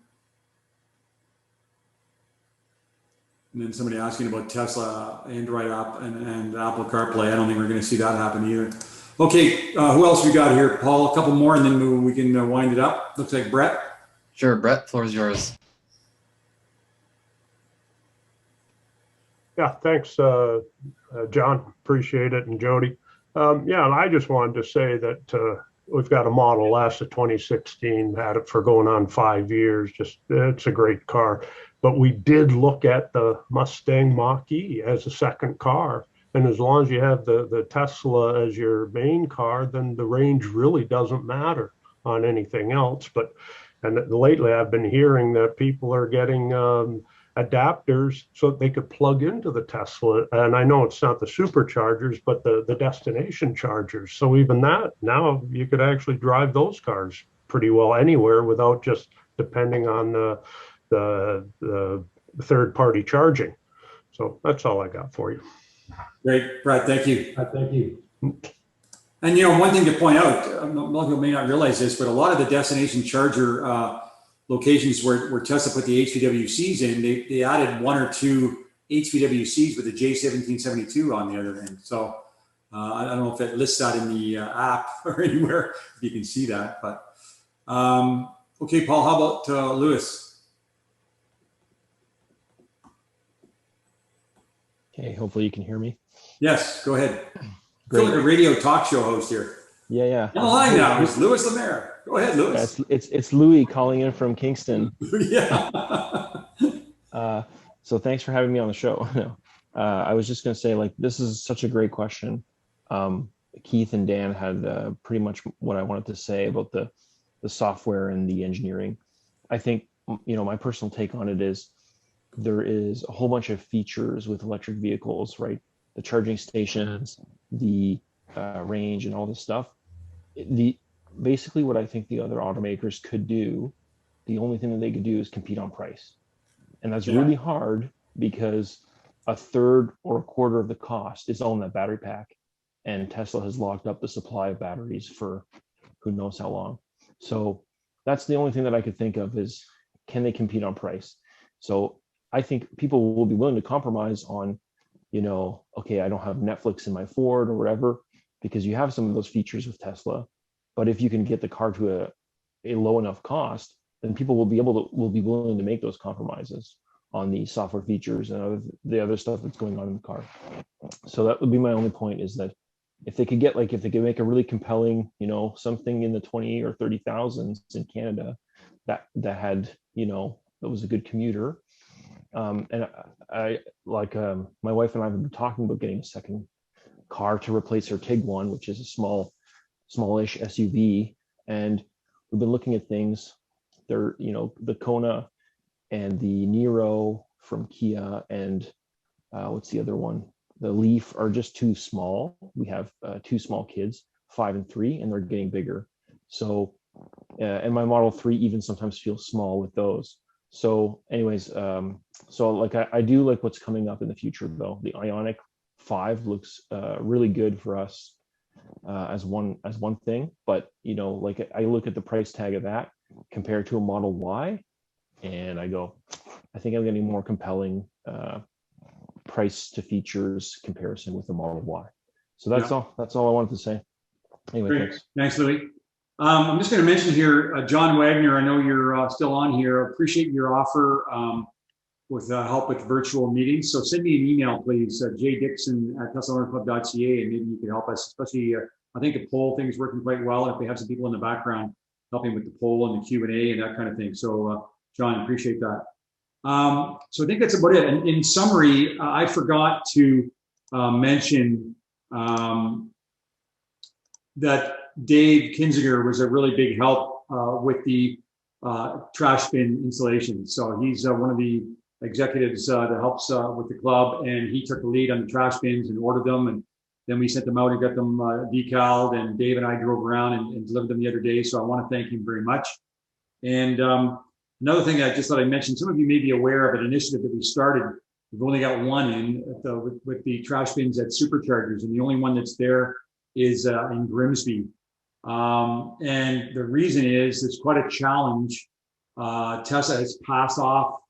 And then somebody asking about Tesla Android app and Apple CarPlay. I don't think we're going to see that happen either. Okay, who else we got here? Paul, a couple more, and then we can wind it up. Looks like Brett. Sure, Brett, floor is yours. Yeah, thanks, John. Appreciate it, and Jody. Yeah, I just wanted to say that we've got a Model S of 2016, had it for going on 5 years. Just it's a great car. But we did look at the Mustang Mach-E as a second car. And as long as you have the Tesla as your main car, then the range really doesn't matter on anything else. And lately I've been hearing that people are getting adapters so that they could plug into the Tesla. And I know it's not the superchargers, but the destination chargers. So even that, now you could actually drive those cars pretty well anywhere without just depending on the third-party charging. So that's all I got for you. Great, Brett, thank you. Thank you. And, you know, one thing to point out, a lot of people may not realize this, but a lot of the destination charger locations where Tesla put the HVWCs in, they added one or two HVWCs with the J1772 on the other end. So I don't know if it lists that in the app or anywhere, if you can see that. But okay, Paul, how about Lewis? Okay, hopefully you can hear me. Yes, go ahead. Great. Feel like a radio talk show host here. Yeah. On the line now is Louis Lemaire. Go ahead, Louis. It's Louis calling in from Kingston. Yeah. So thanks for having me on the show. I was just going to say, like, this is such a great question. Keith and Dan had pretty much what I wanted to say about the software and the engineering. I think, my personal take on it is there is a whole bunch of features with electric vehicles, right? The charging stations, the range, and all this stuff. Basically what I think the other automakers could do, the only thing that they could do is compete on price. And that's really hard because a third or a quarter of the cost is all in that battery pack. And Tesla has locked up the supply of batteries for who knows how long. So that's the only thing that I could think of is, can they compete on price? So I think people will be willing to compromise on, okay, I don't have Netflix in my Ford or whatever, because you have some of those features with Tesla. But if you can get the car to a low enough cost, then people will be willing to make those compromises on the software features and the other stuff that's going on in the car. So that would be my only point, is that if they could make a really compelling, something in the 20 or 30,000s in Canada that had, that was a good commuter. And I like my wife and I have been talking about getting a second car to replace her Tiguan, which is a smallish SUV. And we've been looking at things. They're, the Kona and the Niro from Kia and what's the other one? The Leaf are just too small. We have two small kids, 5 and 3, and they're getting bigger. So, and my Model 3 even sometimes feels small with those. So anyways, so like I do like what's coming up in the future though. The Ioniq 5 looks really good for us as one thing, but like I look at the price tag of that compared to a Model Y, and I go, I think I'm getting more compelling price to features comparison with the Model Y. So that's all I wanted to say. Anyway, great. Thanks. Thanks, Louis. I'm just going to mention here, John Wagner, I know you're still on here. Appreciate your offer with help with virtual meetings. So send me an email, please, jdixon@teslaownerclub.ca, and maybe you can help us, especially, I think the poll thing is working quite well. If we have some people in the background helping with the poll and the Q&A and that kind of thing. So John, appreciate that. So I think that's about it. And in summary, I forgot to mention that Dave Kinziger was a really big help with the trash bin installation. So he's one of the executives that helps with the club, and he took the lead on the trash bins and ordered them, and then we sent them out and got them decaled, and Dave and I drove around and delivered them the other day. So I want to thank him very much. And another thing I just thought I'd mention, some of you may be aware of an initiative that we started. We've only got one in with the trash bins at Superchargers, and the only one that's there is in Grimsby. And the reason is it's quite a challenge. Tesla has passed off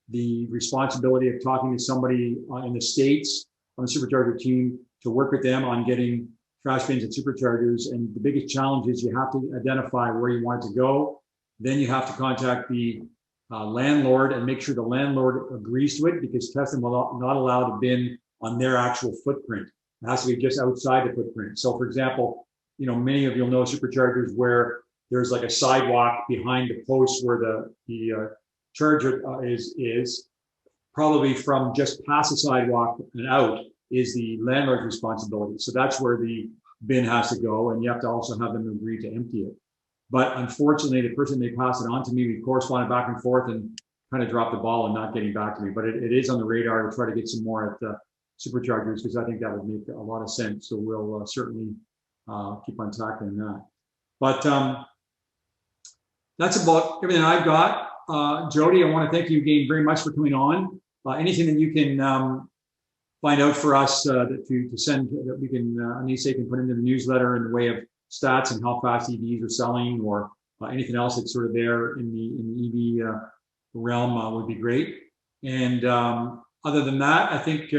the responsibility of talking to somebody in the States on the Supercharger team to work with them on getting trash bins at Superchargers. And the biggest challenge is you have to identify where you want it to go. Then you have to contact the landlord and make sure the landlord agrees to it, because Tesla will not allow the bin on their actual footprint. It has to be just outside the footprint. So for example, many of you'll know Superchargers where there's like a sidewalk behind the post where the charger is probably from just past the sidewalk and out is the landlord's responsibility. So that's where the bin has to go, and you have to also have them agree to empty it. But unfortunately, the person they pass it on to me, we corresponded back and forth and kind of dropped the ball and not getting back to me. But it is on the radar to try to get some more at Superchargers, because I think that would make a lot of sense. So we'll certainly keep on tackling that. But that's about everything I've got. Jody, I want to thank you again very much for coming on. Anything that you can find out for us to send that we can, Anissa can put into the newsletter in the way of stats and how fast EVs are selling, or anything else that's sort of there in the EV realm would be great. And other than that, I think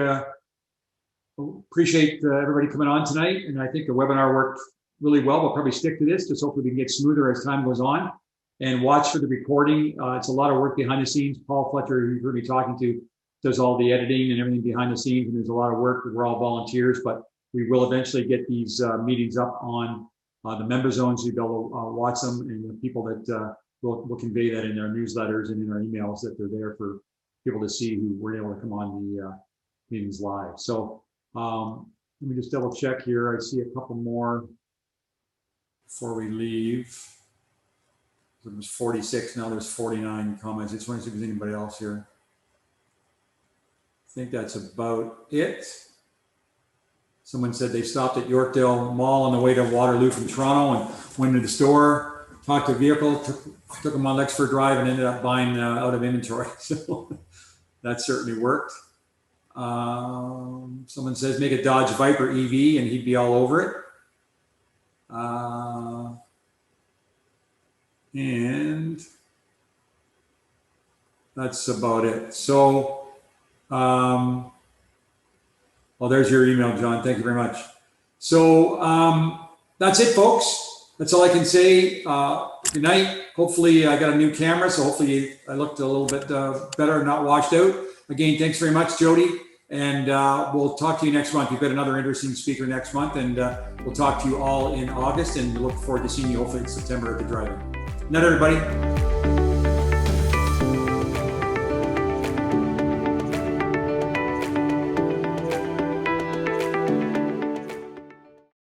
appreciate everybody coming on tonight. And I think the webinar worked really well. We'll probably stick to this, just hopefully we can get smoother as time goes on. And watch for the recording. It's a lot of work behind the scenes. Paul Fletcher, who you heard me talking to, does all the editing and everything behind the scenes. And there's a lot of work. We're all volunteers, but we will eventually get these meetings up on the member zones. You'll be able to watch them, and the people that will convey that in their newsletters and in our emails, that they're there for people to see who weren't able to come on the meetings live. So let me just double check here. I see a couple more before we leave. There was 46, now there's 49 comments. I just want to see if there's anybody else here. I think that's about it. Someone said they stopped at Yorkdale Mall on the way to Waterloo from Toronto and went to the store, talked to a vehicle, took them on Lexford Drive, and ended up buying out of inventory. So that certainly worked. Someone says make a Dodge Viper EV and he'd be all over it. And that's about it. So, well, there's your email, John. Thank you very much. So that's it, folks. That's all I can say. Good night. Hopefully I got a new camera, so hopefully I looked a little bit better, not washed out. Again, thanks very much, Jody. And we'll talk to you next month. We've got another interesting speaker next month, and we'll talk to you all in August, and look forward to seeing you hopefully in September at the drive-in. Night, everybody.